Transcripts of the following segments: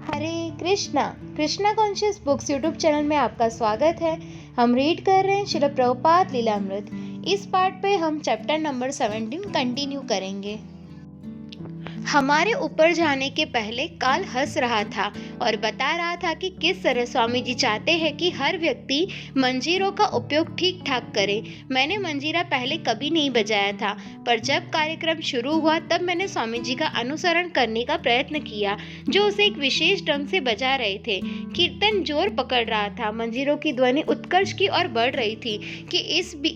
हरे Krishna. Krishna conscious books YouTube channel में आपका स्वागत है। हम रीड कर रहे हैं श्रील प्रभुपाद लीलामृत। इस पार्ट पे हम चैप्टर नंबर 17 कंटिन्यू करेंगे। हमारे ऊपर जाने के पहले काल हंस रहा था और बता रहा था कि किस तरह स्वामी जी चाहते हैं कि हर व्यक्ति मंजीरों का उपयोग ठीक ठाक करे। मैंने मंजीरा पहले कभी नहीं बजाया था, पर जब कार्यक्रम शुरू हुआ तब मैंने स्वामी जी का अनुसरण करने का प्रयत्न किया, जो उसे एक विशेष ढंग से बजा रहे थे। कीर्तन जोर पकड़ रहा था, मंजीरों की ध्वनि उत्कर्ष की ओर बढ़ रही थी कि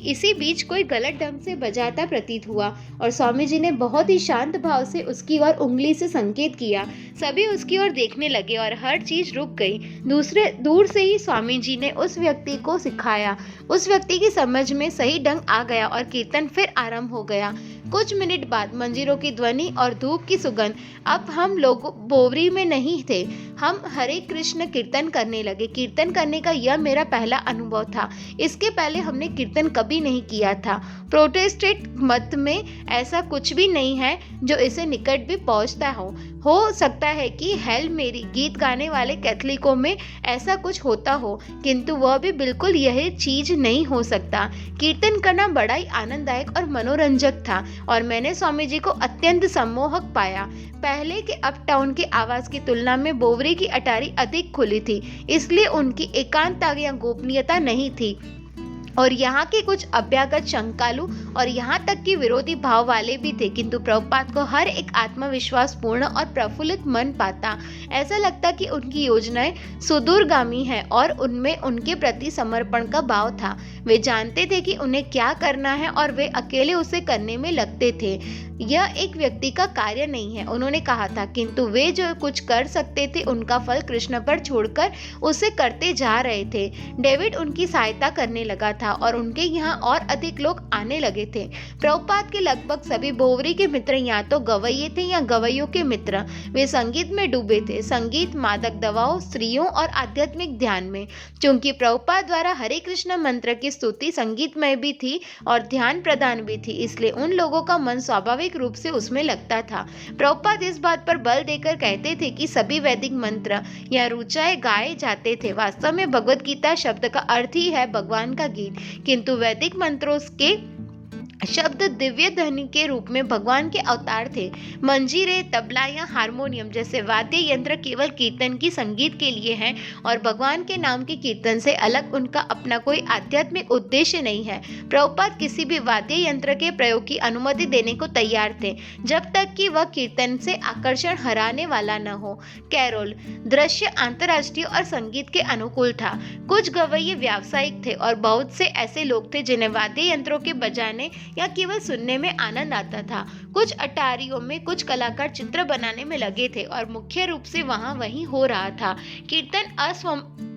इसी बीच कोई गलत ढंग से बजाता प्रतीत हुआ और स्वामी जी ने बहुत ही शांत भाव से उसकी ओर उंगली से संकेत किया। सभी उसकी ओर देखने लगे और हर चीज रुक गई। दूर से ही स्वामी जी ने उस व्यक्ति को सिखाया। उस व्यक्ति की समझ में सही ढंग आ गया और कीर्तन फिर आरंभ हो गया। कुछ मिनट बाद मंजीरों की ध्वनि और धूप की सुगंध। अब हम लोग बोवरी में नहीं थे, हम हरे कृष्ण कीर्तन करने लगे। कीर्तन करने का यह मेरा पहला अनुभव था। इसके पहले हमने कीर्तन कभी नहीं किया था। प्रोटेस्टेंट मत में ऐसा कुछ भी नहीं है जो इसे निकट भी पहुंचता हो सकता है कि हेल मेरी गीत गाने वाले कैथलिकों में ऐसा कुछ होता हो, किंतु वह भी बिल्कुल यह चीज नहीं हो सकता। कीर्तन करना बड़ा ही आनंददायक और मनोरंजक था और मैंने स्वामी जी को अत्यंत सम्मोहक पाया। पहले के अप टाउन की आवाज की तुलना में बोवरी की अटारी अधिक खुली थी, इसलिए उनकी एकांतता या गोपनीयता नहीं थी और यहाँ के कुछ अभ्यागत शंकालु और यहाँ तक कि विरोधी भाव वाले भी थे, किंतु प्रभुपाद को हर एक आत्मविश्वास पूर्ण और प्रफुल्लित मन पाता। ऐसा लगता कि उनकी योजनाएं सुदूरगामी है और उनमें उनके प्रति समर्पण का भाव था। वे जानते थे कि उन्हें क्या करना है और वे अकेले उसे करने में लगते थे। यह एक व्यक्ति का कार्य नहीं है, उन्होंने कहा था, किंतु वे जो कुछ कर सकते थे उनका फल कृष्ण पर छोड़कर उसे करते जा रहे थे। डेविड उनकी सहायता करने लगा था और उनके यहाँ और अधिक लोग आने लगे थे। प्रभुपाद के लगभग सभी बोवरी के मित्र या तो गवैये थे या गवैयों के मित्र। वे संगीत में डूबे थे, संगीत, मादक दवाओं, स्त्रियों और आध्यात्मिक ध्यान में। चूंकि प्रभुपाद द्वारा हरे कृष्ण मंत्र की स्तुति संगीतमय भी थी और ध्यान प्रदान भी थी, इसलिए उन लोगों का मन स्वाभाविक रूप से उसमें लगता था। प्रभुपाद इस बात पर बल देकर कहते थे कि सभी वैदिक मंत्र या ऋचाएं गाए जाते थे। वास्तव में भगवत गीता शब्द का अर्थ ही है भगवान का गीत, किंतु वैदिक मंत्रों के शब्द दिव्य ध्वनि के रूप में भगवान के अवतार थे। मंजीरे, तबला या हारमोनियम जैसे वाद्य यंत्र केवल कीर्तन की संगीत के लिए हैं और भगवान के नाम के कीर्तन से अलग उनका अपना कोई आध्यात्मिक उद्देश्य नहीं है। प्रभुपाद किसी भी वाद्य यंत्र के प्रयोग की अनुमति देने को तैयार थे, जब तक कि वह कीर्तन से आकर्षण हराने वाला न हो। कैरोल दृश्य अंतर्राष्ट्रीय और संगीत के अनुकूल था। कुछ गवैये व्यावसायिक थे और बहुत से ऐसे लोग थे जिन्हें वाद्य यंत्रों के बजाने या केवल सुनने में आनंद आता था। कुछ अटारियों में कुछ कलाकार चित्र बनाने में लगे थे और मुख्य रूप से वही हो रहा था। कीर्तन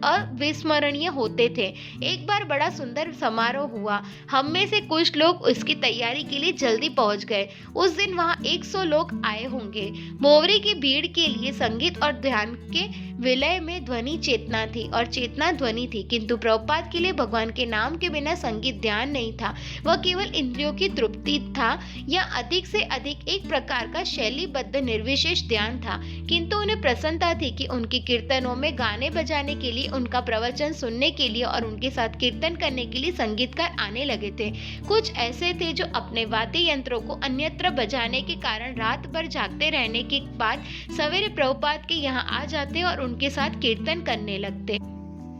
अविस्मरणीय होते थे। एक बार बड़ा सुंदर समारोह हुआ। हम में से कुछ लोग इसकी तैयारी के लिए जल्दी पहुंच गए। उस दिन वहां 100 लोग आए होंगे। बोवरी की भीड़ के लिए संगीत और ध्यान के विलय में ध्वनि चेतना थी और चेतना ध्वनि थी, किंतु प्रभुपाद के लिए भगवान के नाम के बिना संगीत ध्यान नहीं था। वह केवल इंद्रियों की तृप्ति था या अधिक से अधिक एक प्रकार का शैलीबद्ध निर्विशेष ध्यान था, किंतु उन्हें प्रसन्नता थी कि उनके कीर्तनों में गाने बजाने के लिए, उनका प्रवचन सुनने के लिए और उनके साथ कीर्तन करने के लिए संगीतकार आने लगे थे। कुछ ऐसे थे जो अपने वाद्य यंत्रों को अन्यत्र बजाने के कारण रात भर जागते रहने के बाद सवेरे प्रभुपाद के यहाँ आ जाते और उनके साथ कीर्तन करने लगते।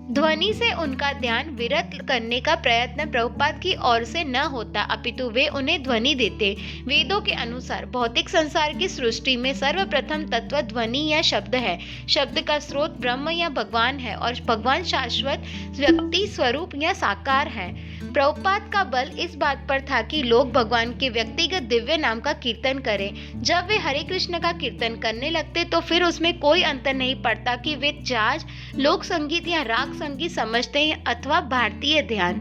ध्वनि से उनका ध्यान विरत करने का प्रयत्न प्रभुपाद की ओर से न होता, अपितु वे उन्हें ध्वनि देते। वेदों के अनुसार भौतिक संसार की सृष्टि में सर्वप्रथम तत्व ध्वनि या शब्द है। शब्द का स्रोत ब्रह्म या भगवान है और भगवान शाश्वत व्यक्ति स्वरूप या साकार है। प्रभुपाद का बल इस बात पर था कि लोग भगवान के व्यक्तिगत दिव्य नाम का कीर्तन करें। जब वे हरे कृष्ण का कीर्तन करने लगते तो फिर उसमें कोई अंतर नहीं पड़ता कि वे जाज, लोक संगीत या राग संगीत समझते हैं अथवा भारतीय ध्यान।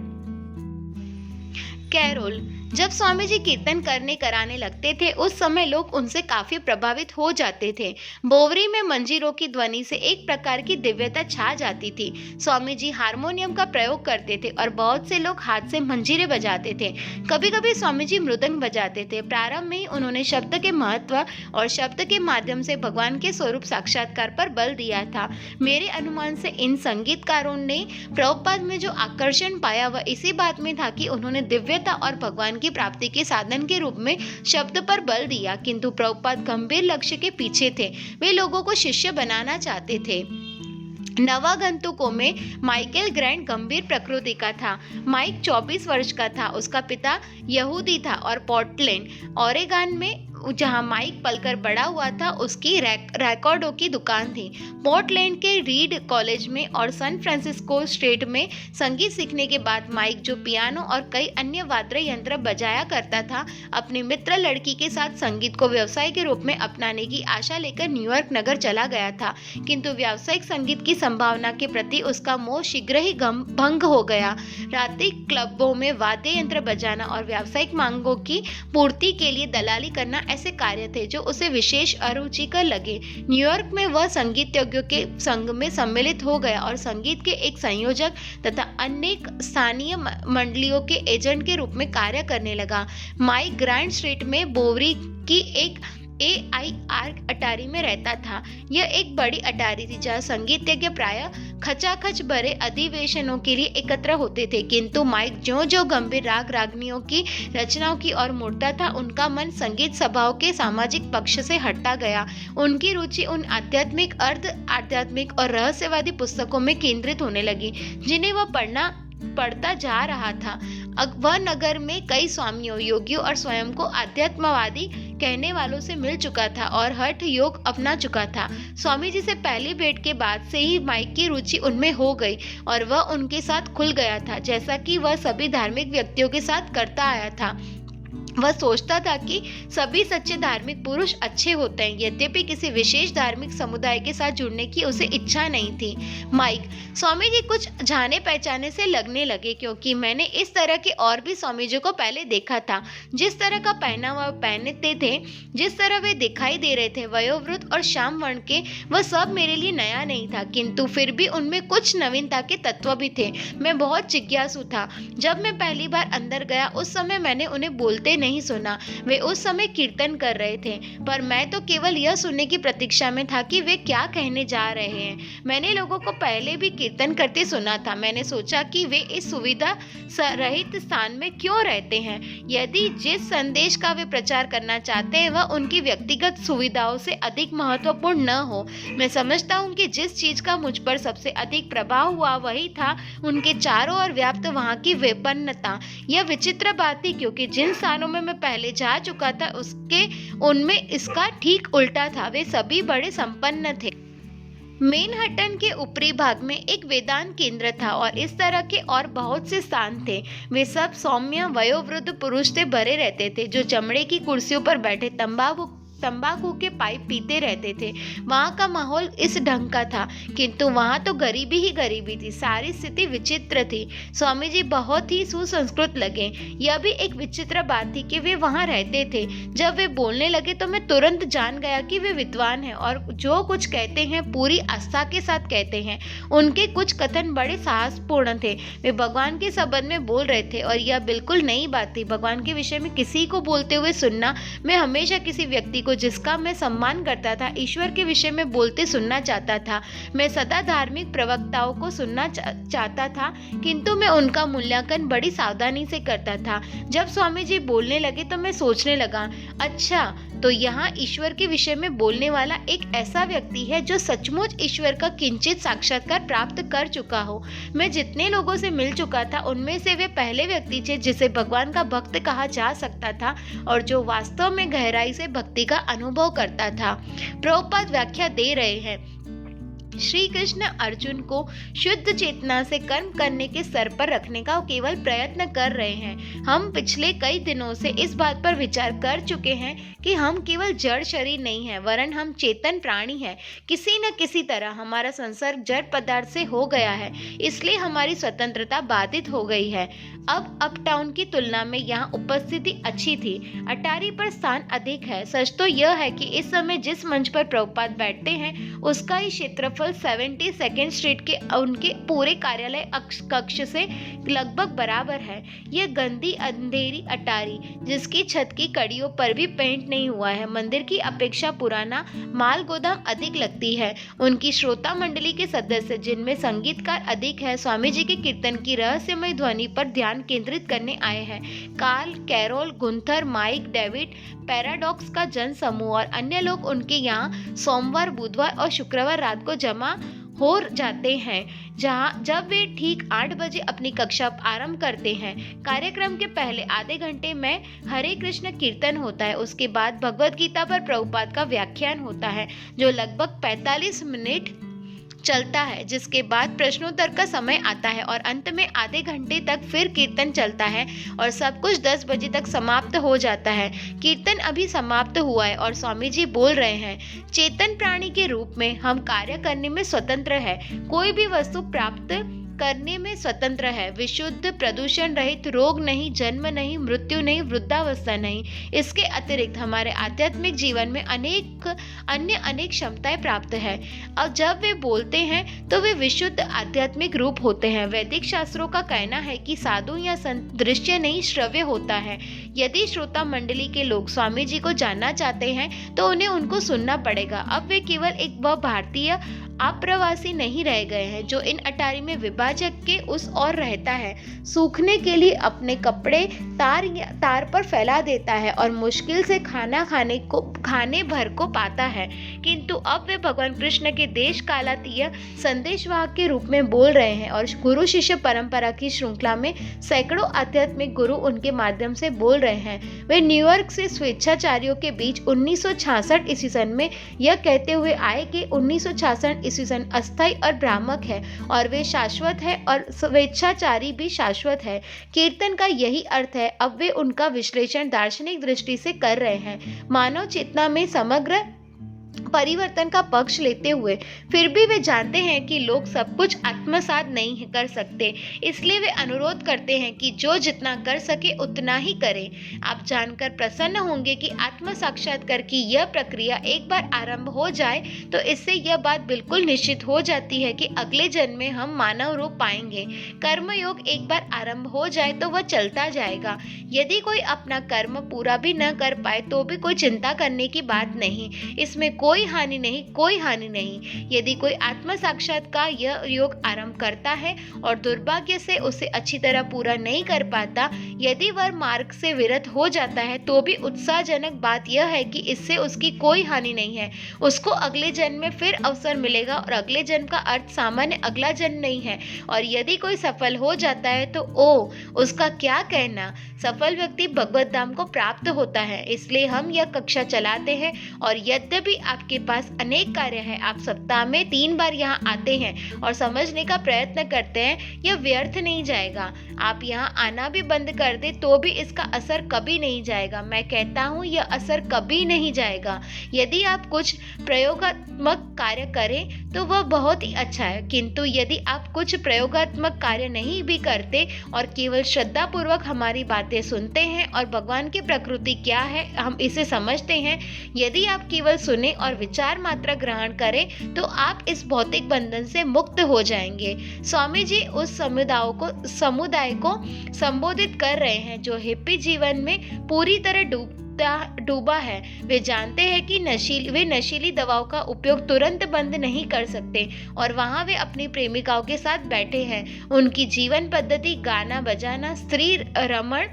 कैरोल जब स्वामी जी कीर्तन करने कराने लगते थे उस समय लोग उनसे काफी प्रभावित हो जाते थे। बोवरी में मंजीरों की ध्वनि से एक प्रकार की दिव्यता छा जाती थी। स्वामी जी हारमोनियम का प्रयोग करते थे और बहुत से लोग हाथ से मंजीरे बजाते थे। कभी कभी स्वामी जी मृदंग बजाते थे। प्रारंभ में ही उन्होंने शब्द के महत्व और शब्द के माध्यम से भगवान के स्वरूप साक्षात्कार पर बल दिया था। मेरे अनुमान से इन संगीतकारों ने प्रभुपाद में जो आकर्षण पाया वह इसी बात में था कि उन्होंने दिव्यता और भगवान की प्राप्ति के साधन के रूप में शब्द पर बल दिया, किंतु प्रभुपाद गंभीर लक्ष्य के पीछे थे। वे लोगों को शिष्य बनाना चाहते थे। नवागंतुकों में माइकल ग्रैंड गंभीर प्रकृति का था। माइक 24 वर्ष का था। उसका पिता यहूदी था और पोर्टलैंड, ओरेगन में जहां माइक पलकर बड़ा हुआ था उसकी रिकॉर्डों की दुकान थी। पोर्टलैंड के रीड कॉलेज में और सैन फ्रांसिस्को स्टेट में संगीत सीखने के बाद माइक, जो पियानो और कई अन्य वाद्य यंत्र बजाया करता था, अपनी मित्र लड़की के साथ संगीत को व्यवसाय के रूप में अपनाने की आशा लेकर न्यूयॉर्क नगर चला गया था। किंतु व्यावसायिक संगीत की संभावना के प्रति उसका मोह शीघ्र ही भंग हो गया। रात्रि क्लबों में वाद्य यंत्र बजाना और व्यावसायिक मांगों की पूर्ति के लिए दलाली करना ऐसे कार्य थे जो उसे विशेष अरुचिकर लगे। न्यूयॉर्क में वह संगीतज्ञों के संघ में सम्मिलित हो गया और संगीत के एक संयोजक तथा अनेक स्थानीय मंडलियों के एजेंट के रूप में कार्य करने लगा। माइक ग्रैंड स्ट्रीट में बोवरी की एक AIR अटारी में रहता था। यह एक बड़ी अटारी थी जहाँ संगीतज्ञ प्रायः खचाखच भरे अधिवेशनों के लिए एकत्र होते थे, किंतु माइक जो गंभीर राग रागनियों की रचनाओं की ओर मुड़ता था, उनका मन संगीत सभाओं के सामाजिक पक्ष से हटता गया। उनकी रुचि उन आध्यात्मिक, अर्ध आध्यात्मिक और रहस्यवादी पुस्तकों में केंद्रित होने लगी जिन्हें वह पढ़ता जा रहा था। वह नगर में कई स्वामियों, योगियों और स्वयं को आध्यात्मवादी कहने वालों से मिल चुका था और हठ योग अपना चुका था। स्वामी जी से पहली भेंट के बाद से ही माइक की रुचि उनमें हो गई और वह उनके साथ खुल गया था, जैसा कि वह सभी धार्मिक व्यक्तियों के साथ करता आया था। वह सोचता था कि सभी सच्चे धार्मिक पुरुष अच्छे होते हैं, यद्यपि किसी विशेष धार्मिक समुदाय के साथ जुड़ने की उसे इच्छा नहीं थी। माइक, स्वामी जी कुछ जाने पहचाने से लगने लगे, क्योंकि मैंने इस तरह के और भी स्वामी जी को पहले देखा था। जिस तरह का पहनावा पहनते थे, जिस तरह वे दिखाई दे रहे थे, वयोवृद्ध और श्याम वर्ण के, वह सब मेरे लिए नया नहीं था, किंतु फिर भी उनमें कुछ नवीनता के तत्व भी थे। मैं बहुत जिज्ञासु था। जब मैं पहली बार अंदर गया उस समय मैंने उन्हें बोलते नहीं सुना। वे उस समय कीर्तन कर रहे थे, पर मैं तो केवल यह सुनने की प्रतीक्षा में था कि वे क्या कहने जा रहे हैं। मैंने लोगों को पहले भी कीर्तन करते सुना था। मैंने सोचा कि वे इस सुविधा रहित स्थान में क्यों रहते हैं। यदि जिस संदेश का वे प्रचार करना चाहते हैं वह उनकी व्यक्तिगत सुविधाओं से अधिक महत्वपूर्ण न हो। मैं समझता हूँ कि जिस चीज का मुझ पर सबसे अधिक प्रभाव हुआ वही था उनके चारों ओर व्याप्त वहाँ की विपन्नता। यह विचित्र बात थी, क्योंकि जिन स्थानों में मैं पहले जा चुका था उनमें इसका ठीक उल्टा था। वे सभी बड़े संपन्न थे। मैनहट्टन के ऊपरी भाग में एक वेदांत केंद्र था और इस तरह के और बहुत से स्थान थे। वे सब सौम्य वयोवृद्ध पुरुष से भरे रहते थे जो चमड़े की कुर्सियों पर बैठे तंबाकू के पाइप पीते रहते थे। वहाँ का माहौल इस ढंग का था, किंतु वहाँ तो गरीबी ही गरीबी थी। सारी स्थिति विचित्र थी। स्वामी जी बहुत ही सुसंस्कृत लगे। यह भी एक विचित्र बात थी कि वे वहाँ रहते थे। जब वे बोलने लगे तो मैं तुरंत जान गया कि वे विद्वान हैं और जो कुछ कहते हैं पूरी आस्था के साथ कहते हैं। उनके कुछ कथन बड़े साहसपूर्ण थे। वे भगवान के संबंध में बोल रहे थे और यह बिल्कुल नई बात थी। भगवान के विषय में किसी को बोलते हुए सुनना। मैं हमेशा किसी व्यक्ति को जिसका मैं सम्मान करता था ईश्वर के विषय में बोलते सुनना चाहता था। मैं सदा धार्मिक प्रवक्ताओं को सुनना चाहता था, किंतु मैं उनका मूल्यांकन बड़ी सावधानी से करता था। जब स्वामी जी बोलने लगे तो मैं सोचने लगा, अच्छा तो यहाँ ईश्वर के विषय में बोलने वाला एक ऐसा व्यक्ति है जो सचमुच ईश्वर का किंचित साक्षात्कार प्राप्त कर चुका हो। मैं जितने लोगों से मिल चुका था उनमें से वे पहले व्यक्ति थे जिसे भगवान का भक्त कहा जा सकता था और जो वास्तव में गहराई से भक्ति का अनुभव करता था। प्रभुपाद व्याख्या दे रहे हैं। श्री कृष्ण अर्जुन को शुद्ध चेतना से कर्म करने के स्तर पर रखने का केवल प्रयत्न कर रहे हैं। हम पिछले कई दिनों से इस बात पर विचार कर चुके हैं कि हम केवल जड़ शरीर नहीं है, वरन हम चेतन प्राणी हैं। किसी न किसी तरह हमारा संसर्ग जड़ पदार्थ से हो गया है, इसलिए हमारी स्वतंत्रता बाधित हो गई है। अब अपटाउन की तुलना में यहाँ उपस्थिति अच्छी थी, अटारी पर स्थान अधिक है। सच तो यह है कि इस समय जिस मंच पर प्रभुपाद बैठते हैं उसका ही क्षेत्रफल 72nd स्ट्रीट के उनके पूरे कार्यालय कक्ष से लगभग बराबर है। यह गंदी अंधेरी अटारी, जिसकी छत की कड़ियों पर भी पेंट नहीं हुआ है, मंदिर की अपेक्षा पुराना माल गोदाम अधिक लगती है। उनकी श्रोता मंडली के सदस्य, जिनमें संगीतकार अधिक है, स्वामी जी के कीर्तन की रहस्यमय ध्वनि पर ध्यान केंद्रित करने आए हैं। Carl, Carol, Gunther, Mike, David, paradox का जन समूह और अन्य लोग उनके यहाँ सोमवार, बुधवार और शुक्रवार रात को जमा हो जाते हैं, जब वे ठीक 8 बजे अपनी कक्षा आरंभ करते हैं। कार्यक्रम के पहले आधे घंटे में हरे कृष्ण कीर्तन होता है। उसके बाद भगवद गीता पर प्रभुपाद का व्याख्यान होता है, जो लगभग 45 मिनट चलता है, जिसके बाद प्रश्नोत्तर का समय आता है और अंत में आधे घंटे तक फिर कीर्तन चलता है और सब कुछ 10 बजे तक समाप्त हो जाता है। कीर्तन अभी समाप्त हुआ है और स्वामी जी बोल रहे हैं, चेतन प्राणी के रूप में हम कार्य करने में स्वतंत्र है, कोई भी वस्तु प्राप्त करने में स्वतंत्र है, विशुद्ध, प्रदूषण रहित, रोग नहीं, जन्म नहीं, मृत्यु नहीं, वृद्धावस्था नहीं। इसके अतिरिक्त हमारे आध्यात्मिक जीवन में अनेक क्षमताएं प्राप्त है। अब जब वे बोलते हैं तो वे विशुद्ध आध्यात्मिक रूप होते हैं। वैदिक शास्त्रों का कहना है कि साधु या संत दृश्य नहीं, श्रव्य होता है। यदि श्रोता मंडली के लोग स्वामी जी को जानना चाहते हैं तो उन्हें उनको सुनना पड़ेगा। अब वे केवल एक भारतीय आप्रवासी नहीं रह गए हैं, जो इन अटारी में विभाजक के उस ओर रहता है, सूखने के लिए अपने कपड़े तार पर फैला देता है और मुश्किल से खाने भर को पाता है। किंतु अब वे भगवान कृष्ण के देश कालातीय संदेशवाहक के रूप में बोल रहे हैं और गुरु शिष्य परंपरा की श्रृंखला में सैकड़ों आध्यात्मिक गुरु उनके माध्यम से बोल रहे हैं। वे न्यूयॉर्क से स्वेच्छाचारियों के बीच 1966 ईस्वी सन में यह कहते हुए आए कि 1966 ईस्वी सन अस्थायी और भ्रामक है और वे शाश्वत है और स्वेच्छाचारी भी शाश्वत है। कीर्तन का यही अर्थ है। अब वे उनका विश्लेषण दार्शनिक दृष्टि से कर रहे हैं, मानव चेतना में समग्र परिवर्तन का पक्ष लेते हुए। फिर भी वे जानते हैं कि लोग सब कुछ आत्मसात नहीं कर सकते, इसलिए वे अनुरोध करते हैं कि जो जितना कर सके उतना ही करें। आप जानकर प्रसन्न होंगे कि आत्म साक्षात्कार की यह प्रक्रिया एक बार आरंभ हो जाए तो इससे यह बात बिल्कुल निश्चित हो जाती है कि अगले जन्म में हम मानव रूप पाएंगे। कर्मयोग एक बार आरंभ हो जाए तो वह चलता जाएगा। यदि कोई अपना कर्म पूरा भी न कर पाए तो भी कोई चिंता करने की बात नहीं, इसमें कोई हानि नहीं। यदि कोई आत्म साक्षात्कार यह योग आरंभ करता है और दुर्भाग्य से उसे अच्छी तरह पूरा नहीं कर पाता, यदि वह मार्ग से विरत हो जाता है, तो भी उत्साहजनक बात यह है कि इससे उसकी कोई हानि नहीं है। उसको अगले जन्म में फिर अवसर मिलेगा और अगले जन्म का अर्थ सामान्य अगला जन्म नहीं है। और यदि कोई सफल हो जाता है तो उसका क्या कहना, सफल व्यक्ति भगवत धाम को प्राप्त होता है। इसलिए हम यह कक्षा चलाते हैं और यद्यपि आपके पास अनेक कार्य है, आप सप्ताह में 3 बार यहाँ आते हैं और समझने का प्रयत्न करते हैं, यह व्यर्थ नहीं जाएगा। आप यहाँ आना भी बंद कर दे तो भी इसका असर कभी नहीं जाएगा। मैं कहता हूँ यह असर कभी नहीं जाएगा। यदि आप कुछ प्रयोगात्मक कार्य करें तो वह बहुत ही अच्छा है, किंतु यदि आप कुछ प्रयोगात्मक कार्य नहीं भी करते और केवल श्रद्धा पूर्वक हमारी बातें सुनते हैं और भगवान की प्रकृति क्या है हम इसे समझते हैं, यदि आप केवल सुने और विचार मात्र ग्रहण करें तो आप इस भौतिक बंधन से मुक्त हो जाएंगे। स्वामी जी उस समुदाय को संबोधित कर रहे हैं जो हिप्पी जीवन में पूरी तरह डूबा है। वे जानते हैं कि वे नशीली दवाओं का उपयोग तुरंत बंद नहीं कर सकते और वहां वे अपनी प्रेमिकाओं के साथ बैठे हैं। उनकी जीवन पद्धति गाना बजाना, स्त्री रमण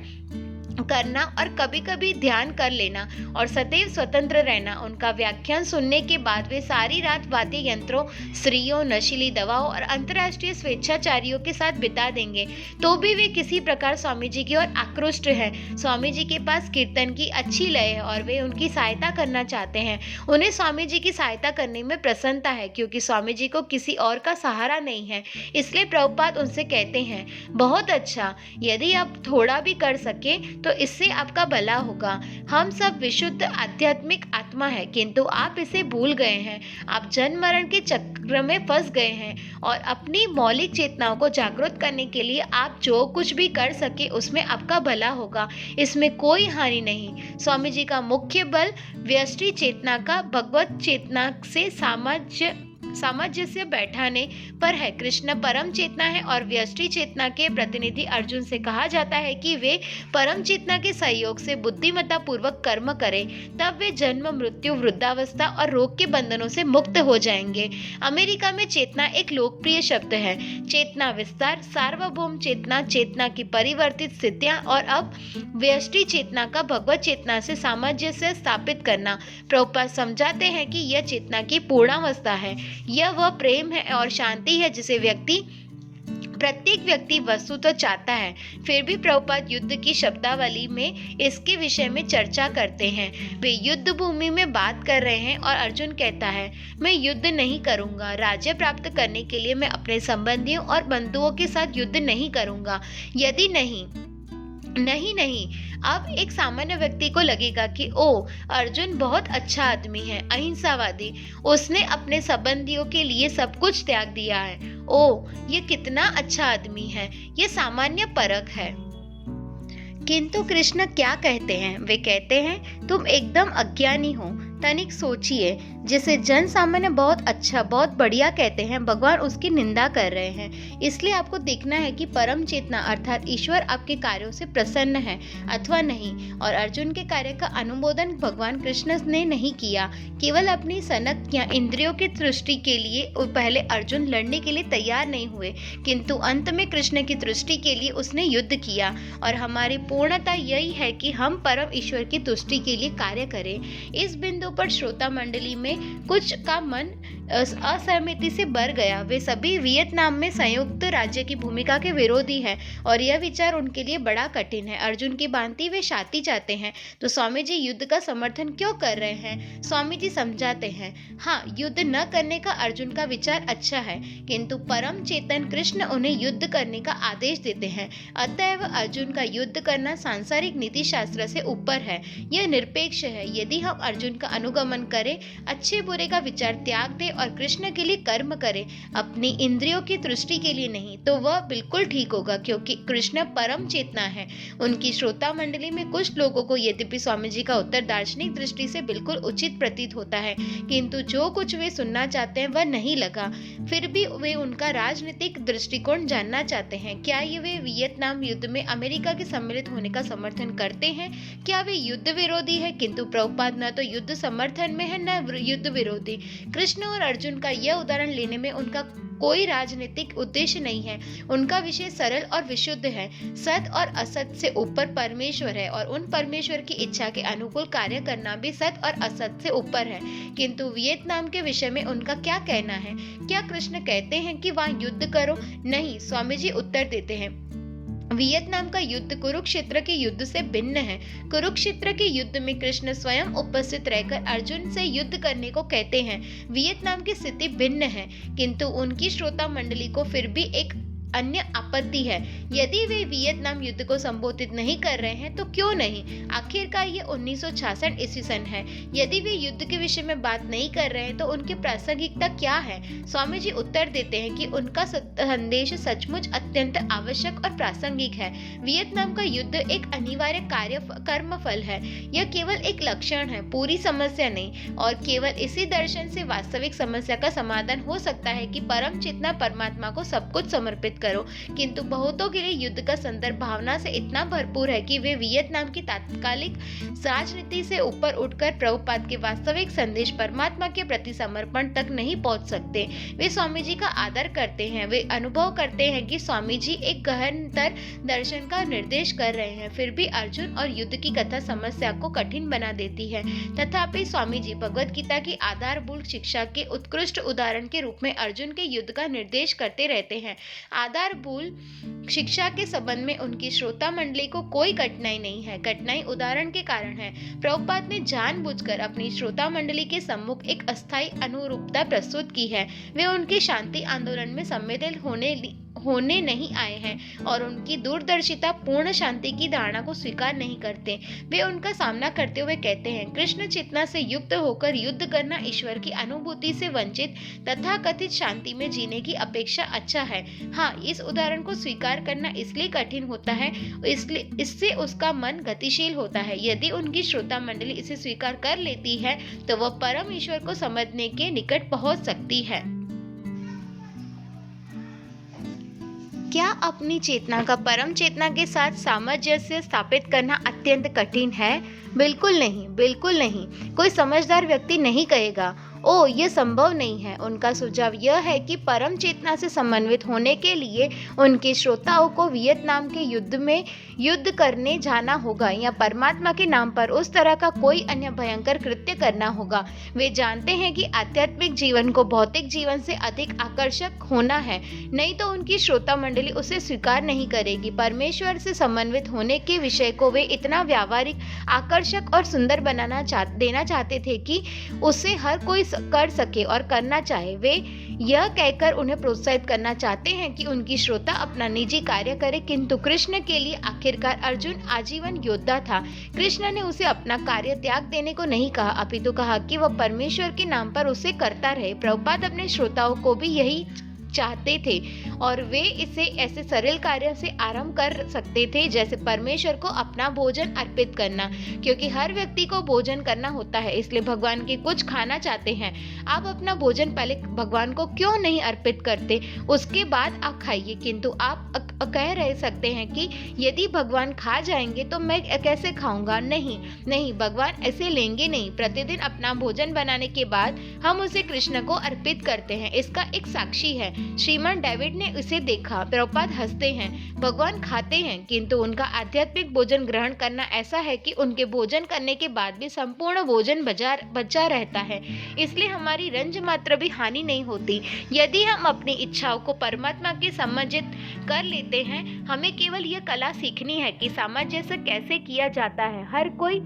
करना और कभी कभी ध्यान कर लेना और सदैव स्वतंत्र रहना। उनका व्याख्यान सुनने के बाद वे सारी रात वाद्य यंत्रों, स्त्रियों, नशीली दवाओं और अंतर्राष्ट्रीय स्वेच्छाचारियों के साथ बिता देंगे, तो भी वे किसी प्रकार स्वामी जी की ओर आकृष्ट हैं। स्वामी जी के पास कीर्तन की अच्छी लय है और वे उनकी सहायता करना चाहते हैं। उन्हें स्वामी जी की सहायता करने में प्रसन्नता है, क्योंकि स्वामी जी को किसी और का सहारा नहीं है। इसलिए प्रभुपाद उनसे कहते हैं, बहुत अच्छा, यदि आप थोड़ा भी कर सके तो इससे आपका भला होगा। हम सब विशुद्ध आध्यात्मिक आत्मा है, किंतु आप इसे भूल गए हैं। आप जन्म मरण के चक्र में फंस गए हैं और अपनी मौलिक चेतनाओं को जागृत करने के लिए आप जो कुछ भी कर सके उसमें आपका भला होगा। इसमें कोई हानि नहीं। स्वामी जी का मुख्य बल व्यष्टि चेतना का भगवत चेतना से सामंजस्य बैठाने पर है। कृष्ण परम चेतना है और व्यष्टि चेतना के प्रतिनिधि अर्जुन से कहा जाता है कि वे परम चेतना के सहयोग से बुद्धिमत्ता पूर्वक कर्म करें, तब वे जन्म, मृत्यु, वृद्धावस्था और रोग के बंधनों से मुक्त हो जाएंगे। अमेरिका में चेतना एक लोकप्रिय शब्द है। चेतना विस्तार, सार्वभौम चेतना, चेतना की परिवर्तित स्थितियां और अब व्यष्टि चेतना का भगवत चेतना से सामंजस्य स्थापित करना। प्रभुपाद समझाते हैं कि यह चेतना की पूर्णावस्था है। यह वह प्रेम है और शांति है जिसे प्रत्येक व्यक्ति वस्तु तो चाहता है। फिर भी प्रभुपाद युद्ध की शब्दावली में इसके विषय में चर्चा करते हैं। वे युद्ध भूमि में बात कर रहे हैं और अर्जुन कहता है, मैं युद्ध नहीं करूंगा। राज्य प्राप्त करने के लिए मैं अपने संबंधियों और बंधुओं के साथ युद्ध नहीं करूंगा। यदि नहीं, अब एक सामान्य व्यक्ति को लगेगा कि ओ, अर्जुन बहुत अच्छा आदमी है, अहिंसावादी, उसने अपने संबंधियों के लिए सब कुछ त्याग दिया है। ओ, ये कितना अच्छा आदमी है। ये सामान्य परख है। किंतु कृष्ण क्या कहते हैं? वे कहते हैं, तुम एकदम अज्ञानी हो। तनिक सोचिए, जिसे जन सामान्य बहुत अच्छा, बहुत बढ़िया कहते हैं, भगवान उसकी निंदा कर रहे हैं। इसलिए आपको देखना है कि परम चेतना अर्थात ईश्वर आपके कार्यों से प्रसन्न है अथवा नहीं। और अर्जुन के कार्य का अनुमोदन भगवान कृष्ण ने नहीं किया। केवल अपनी सनक या इंद्रियों की तुष्टि के लिए पहले अर्जुन लड़ने के लिए तैयार नहीं हुए, किंतु अंत में कृष्ण की तुष्टि के लिए उसने युद्ध किया। और हमारी पूर्णता यही है कि हम परम ईश्वर की तुष्टि के लिए कार्य करें। इस बिंदु पर श्रोता मंडली में कुछ का मन असहमति से भर गया। वे सभी वियतनाम में संयुक्त राज्य की भूमिका के विरोधी हैं और यह विचार उनके लिए बड़ा कठिन है। अर्जुन की भांति वे शांति चाहते हैं, तो स्वामी जी युद्ध का समर्थन क्यों कर रहे हैं? स्वामी जी समझाते हैं, हाँ, युद्ध न करने का अर्जुन का विचार अच्छा है, किंतु परम चेतन कृष्ण उन्हें युद्ध करने का आदेश देते हैं। अतएव अर्जुन का युद्ध करना सांसारिक नीति शास्त्र से ऊपर है। यह निरपेक्ष है। यदि हम अर्जुन का अनुगमन करें, अच्छे बुरे का विचार त्याग दें और कृष्ण के लिए कर्म करें, अपनी इंद्रियों की तुष्टि के लिए नहीं, तो वह बिल्कुल ठीक होगा, क्योंकि कृष्ण परम चेतना है। उनकी श्रोता मंडली में कुछ लोगों को यद्यपि स्वामी जी का उत्तर दार्शनिक दृष्टि से बिल्कुल उचित प्रतीत होता है, किंतु जो कुछ वे सुनना चाहते हैं वह नहीं लगा। फिर भी वे उनका राजनीतिक दृष्टिकोण जानना चाहते हैं। क्या ये वे वियतनाम युद्ध में अमेरिका के सम्मिलित होने का समर्थन करते हैं? क्या वे युद्ध विरोधी है? किंतु प्रभुपाद न तो युद्ध समर्थन में है, न युद्ध विरोधी। कृष्ण और अर्जुन का यह उदाहरण लेने में उनका कोई राजनीतिक उद्देश्य नहीं है। उनका विषय सरल और विशुद्ध है। सत और असत से ऊपर परमेश्वर है और उन परमेश्वर की इच्छा के अनुकूल कार्य करना भी सत और असत से ऊपर है। किंतु वियतनाम के विषय में उनका क्या कहना है? क्या कृष्ण कहते हैं कि वहां युद्ध करो? नहीं, स्वामी जी उत्तर देते हैं, वियतनाम का युद्ध कुरुक्षेत्र के युद्ध से भिन्न है। कुरुक्षेत्र के युद्ध में कृष्ण स्वयं उपस्थित रहकर अर्जुन से युद्ध करने को कहते हैं। वियतनाम की स्थिति भिन्न है, किंतु उनकी श्रोता मंडली को फिर भी एक अन्य आपत्ति है। यदि वे वियतनाम युद्ध को संबोधित नहीं कर रहे हैं तो क्यों नहीं? आखिरकार ये 1966 ईस्वी सन है। यदि वे युद्ध के विषय में बात नहीं कर रहे हैं तो उनकी प्रासंगिकता क्या है? स्वामी जी उत्तर देते हैं कि उनका संदेश सचमुच अत्यंत आवश्यक और प्रासंगिक है। वियतनाम का युद्ध एक अनिवार्य कर्मफल है। यह केवल एक लक्षण है, पूरी समस्या नहीं। और केवल इसी दर्शन से वास्तविक समस्या का समाधान हो सकता है कि परम चेतना परमात्मा को सब कुछ समर्पित स्थापित करो। किंतु बहुतों के लिए युद्ध का संदर्भ भावना से इतना भरपूर है कि वे वियतनाम की तात्कालिक राजनीति से ऊपर उठकर प्रभुपाद के वास्तविक संदेश परमात्मा के प्रति समर्पण तक नहीं पहुंच सकते। वे स्वामी जी का आदर करते हैं, वे अनुभव करते हैं कि स्वामी जी एक गहनतर दर्शन का निर्देश कर रहे हैं, फिर भी अर्जुन और युद्ध की कथा समस्या को कठिन बना देती है। तथापि स्वामी जी भगवद गीता की आधारभूत शिक्षा के उत्कृष्ट उदाहरण के रूप में अर्जुन के युद्ध का निर्देश करते रहते हैं। आधारभूत शिक्षा के संबंध में उनकी श्रोता मंडली को कोई कठिनाई नहीं है। कठिनाई उदाहरण के कारण है। प्रभुपाद ने जानबूझकर अपनी श्रोता मंडली के सम्मुख एक अस्थायी अनुरूपता प्रस्तुत की है। वे उनके शांति आंदोलन में सम्मिलित होने नहीं आए हैं और उनकी दूरदर्शिता पूर्ण शांति की धारणा को स्वीकार नहीं करते। वे उनका सामना करते हुए कहते हैं, कृष्ण चेतना से युक्त होकर युद्ध करना ईश्वर की अनुभूति से वंचित तथा कथित शांति में जीने की अपेक्षा अच्छा है। हाँ, इस उदाहरण को स्वीकार करना इसलिए कठिन होता है, इससे उसका मन गतिशील होता है। यदि उनकी श्रोता मंडली इसे स्वीकार कर लेती है तो वह परम ईश्वर को समझने के निकट पहुंच सकती है। क्या अपनी चेतना का परम चेतना के साथ सामंजस्य स्थापित करना अत्यंत कठिन है? बिल्कुल नहीं, बिल्कुल नहीं। कोई समझदार व्यक्ति नहीं कहेगा, ओ ये संभव नहीं है। उनका सुझाव यह है कि परम चेतना से समन्वित होने के लिए उनके श्रोताओं को वियतनाम के युद्ध में युद्ध करने जाना होगा या परमात्मा के नाम पर उस तरह का कोई अन्य भयंकर कृत्य करना होगा। वे जानते हैं कि आध्यात्मिक जीवन को भौतिक जीवन से अधिक आकर्षक होना है, नहीं तो उनकी श्रोता मंडली उसे स्वीकार नहीं करेगी। परमेश्वर से समन्वित होने के विषय को वे इतना व्यावहारिक, आकर्षक और सुंदर देना चाहते थे कि उसे हर कोई कर सके और करना चाहे। वे यह कहकर उन्हें प्रोत्साहित करना चाहते हैं कि उनकी श्रोता अपना निजी कार्य करे। किंतु कृष्ण के लिए आखिरकार अर्जुन आजीवन योद्धा था। कृष्ण ने उसे अपना कार्य त्याग देने को नहीं कहा, अपितु कहा कि वह परमेश्वर के नाम पर उसे करता रहे। प्रभुपाद अपने श्रोताओं को भी यही चाहते थे और वे इसे ऐसे सरल कार्य से आरंभ कर सकते थे जैसे परमेश्वर को अपना भोजन अर्पित करना, क्योंकि हर व्यक्ति को भोजन करना होता है, इसलिए भगवान के कुछ खाना चाहते हैं। आप अपना भोजन पहले भगवान को क्यों नहीं अर्पित करते, उसके बाद आप खाइए। किंतु आप कह रह सकते हैं कि यदि भगवान खा जाएंगे तो मैं कैसे खाऊंगा? नहीं नहीं, भगवान ऐसे लेंगे नहीं। प्रतिदिन अपना भोजन बनाने के बाद हम उसे कृष्ण को अर्पित करते हैं। इसका एक साक्षी है, श्रीमान डेविड ने इसे देखा। प्रभुपाद हंसते हैं। भगवान खाते हैं, किंतु उनका आध्यात्मिक भोजन ग्रहण करना ऐसा है कि उनके भोजन करने के बाद भी संपूर्ण भोजन बचा रहता है, इसलिए हमारी रंज मात्र भी हानि नहीं होती। यदि हम अपनी इच्छाओं को परमात्मा के सम्मिलित कर लेते हैं, हमें केवल यह कला सीखनी है कि सामंजस्य कैसे किया जाता है। हर कोई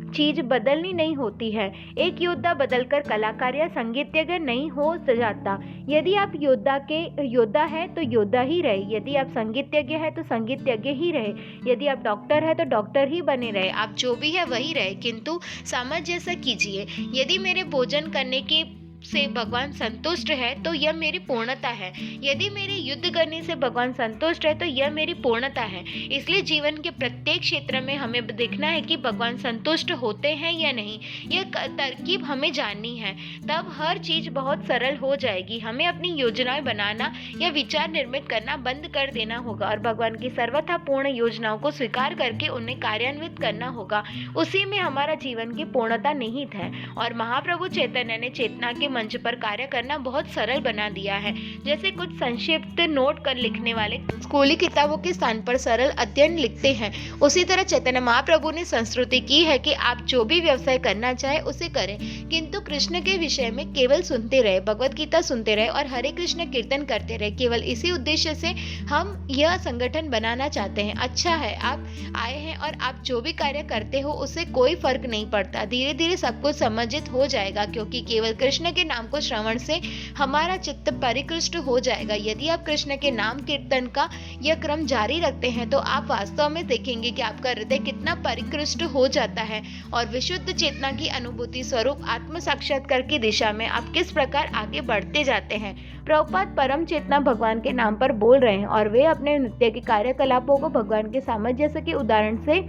चीज बदलनी नहीं होती है। एक योद्धा बदलकर कलाकार या संगीतज्ञ नहीं हो जाता। यदि आप योद्धा है तो योद्धा ही रहे, यदि आप संगीतज्ञ है तो संगीतज्ञ ही रहे, यदि आप डॉक्टर है तो डॉक्टर ही बने रहे। आप जो भी है वही रहे, किंतु सामंजस्य कीजिए। यदि मेरे भोजन करने के से भगवान संतुष्ट है तो यह मेरी पूर्णता है। यदि मेरे युद्ध करने से भगवान संतुष्ट है तो यह मेरी पूर्णता है। इसलिए जीवन के प्रत्येक क्षेत्र में हमें देखना है कि भगवान संतुष्ट होते हैं या नहीं। यह तरकीब हमें जाननी है, तब हर चीज बहुत सरल हो जाएगी। हमें अपनी योजनाएं बनाना या विचार निर्मित करना बंद कर देना होगा और भगवान की सर्वथा पूर्ण योजनाओं को स्वीकार करके उन्हें कार्यान्वित करना होगा। उसी में हमारा जीवन की पूर्णता निहित है। और महाप्रभु चैतन्य ने चेतना के मंच पर कार्य करना बहुत सरल बना दिया है। जैसे कुछ संक्षिप्त नोट कर लिखने वाले स्कूली किताबों के स्थान पर सरल अध्ययन लिखते हैं, उसी तरह चैतन्य महाप्रभु ने संस्तुति की है कि आप जो भी व्यवसाय करना चाहे उसे करें, किंतु कृष्ण के विषय में केवल सुनते रहे, भगवद गीता सुनते रहे और हरे कृष्ण कीर्तन करते रहे। केवल इसी उद्देश्य से हम यह संगठन बनाना चाहते हैं। अच्छा है, आप आए हैं और आप जो भी कार्य करते हो उससे कोई फर्क नहीं पड़ता। धीरे धीरे सब कुछ समझित हो जाएगा, क्योंकि केवल कृष्ण के नाम को श्रवण से हमारा चित्त परिकृष्ट हो जाएगा। यदि आप कृष्ण के नाम कीर्तन का यह क्रम जारी रखते हैं तो आप वास्तव में देखेंगे कि आपका हृदय कितना परिकृष्ट हो जाता है और विशुद्ध चेतना की अनुभूति स्वरूप आत्म साक्षात्कार की दिशा में आप किस प्रकार आगे बढ़ते जाते हैं। प्रभुपाद परम चेतना भगवान के नाम पर बोल रहे हैं और वे अपने नित्य के कार्यकलापों को भगवान के सामंजस्य के उदाहरण से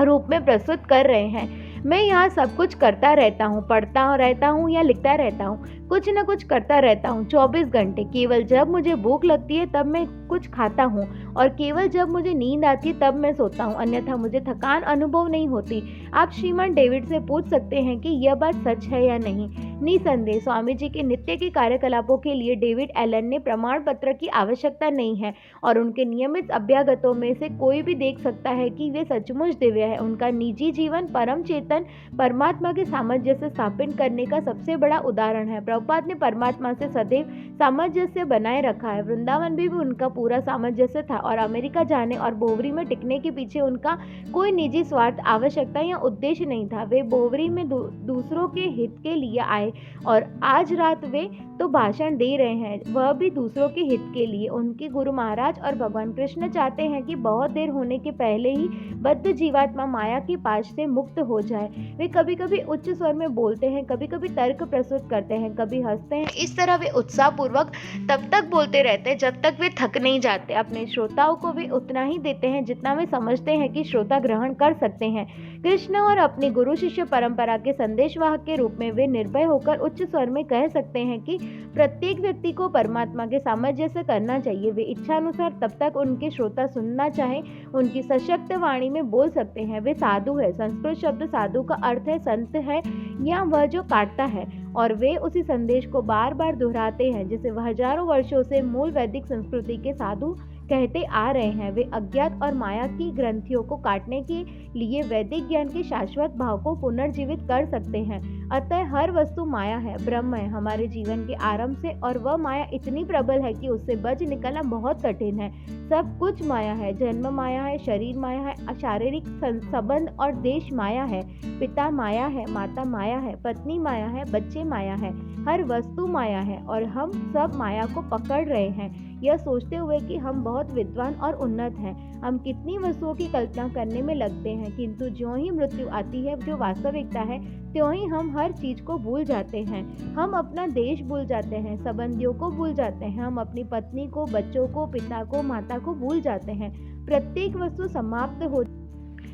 रूप में प्रस्तुत कर रहे हैं। मैं यहाँ सब कुछ करता रहता हूँ, पढ़ता रहता हूँ या लिखता रहता हूँ। कुछ न कुछ करता रहता हूँ 24 घंटे। केवल जब मुझे भूख लगती है तब मैं कुछ खाता हूँ और केवल जब मुझे नींद आती है तब मैं सोता हूँ, अन्यथा मुझे थकान अनुभव नहीं होती। आप श्रीमान डेविड से पूछ सकते हैं कि यह बात सच है या नहीं। निसंदेह स्वामी जी के नित्य के कार्यकलापों के लिए डेविड एलन ने प्रमाण पत्र की आवश्यकता नहीं है और उनके नियमित अभ्यागतों में से कोई भी देख सकता है कि वे सचमुच दिव्य है। उनका निजी जीवन परम चेतन परमात्मा के सामंजस्य से स्थापित करने का सबसे बड़ा उदाहरण है। प्रभुपाद ने परमात्मा से सदैव सामंजस्य बनाए रखा है। वृंदावन भी उनका पूरा सामंजस्य था और अमेरिका जाने और बोवरी में टिकने के पीछे उनका कोई निजी स्वार्थ, आवश्यकता या उद्देश्य नहीं था। वे बोवरी में दूसरों के हित के लिए आए और आज रात वे तो भाषण दे रहे हैं, वह भी दूसरों के हित के लिए। उनके गुरु महाराज और भगवान कृष्ण चाहते हैं कि बहुत देर होने के पहले ही बद्ध जीवात्मा माया की पाश से मुक्त हो जाए। वे कभी कभी उच्च स्वर में बोलते हैं, कभी कभी तर्क प्रस्तुत करते हैं, कभी हंसते हैं। इस तरह वे उत्साह पूर्वक तब तक बोलते रहते हैं जब तक वे थक नहीं जाते। अपने श्रोताओं को वे उतना ही देते हैं जितना वे समझते हैं कि श्रोता ग्रहण कर सकते हैं। कृष्ण और अपनी गुरु शिष्य परंपरा के संदेशवाहक के रूप में वे निर्भय होकर उच्च स्वर में कह सकते हैं कि प्रत्येक व्यक्ति को परमात्मा के सामंजस्य करना चाहिए। वे इच्छा अनुसार तब तक उनके श्रोता सुनना चाहे उनकी सशक्त वाणी में बोल सकते हैं। वे साधु है। संस्कृत शब्द साधु का अर्थ है संत है या वह जो काटता है, और वे उसी संदेश को बार बार दोहराते हैं जिसे वह हजारों वर्षों से मूल वैदिक संस्कृति के साधु कहते आ रहे हैं। वे अज्ञात और माया की ग्रंथियों को काटने के लिए वैदिक ज्ञान के शाश्वत भाव को पुनर्जीवित कर सकते हैं। अतः हर वस्तु माया है, ब्रह्म है हमारे जीवन के आरंभ से, और वह माया इतनी प्रबल है कि उससे बच निकलना बहुत कठिन है। सब कुछ माया है। जन्म माया है, शरीर माया है, शारीरिक संबंध और देश माया है, पिता माया है, माता माया है, पत्नी माया है, बच्चे माया है, हर वस्तु माया है और हम सब माया को पकड़ रहे हैं यह सोचते हुए कि हम बहुत विद्वान और उन्नत हैं। हम कितनी वस्तुओं की कल्पना करने में लगते हैं, किंतु ज्यों ही मृत्यु आती है, जो वास्तविकता है, त्यों ही हम हर चीज को भूल जाते हैं। हम अपना देश भूल जाते हैं, संबंधियों को भूल जाते हैं, हम अपनी पत्नी को, बच्चों को, पिता को, माता को भूल जाते हैं। प्रत्येक वस्तु समाप्त हो।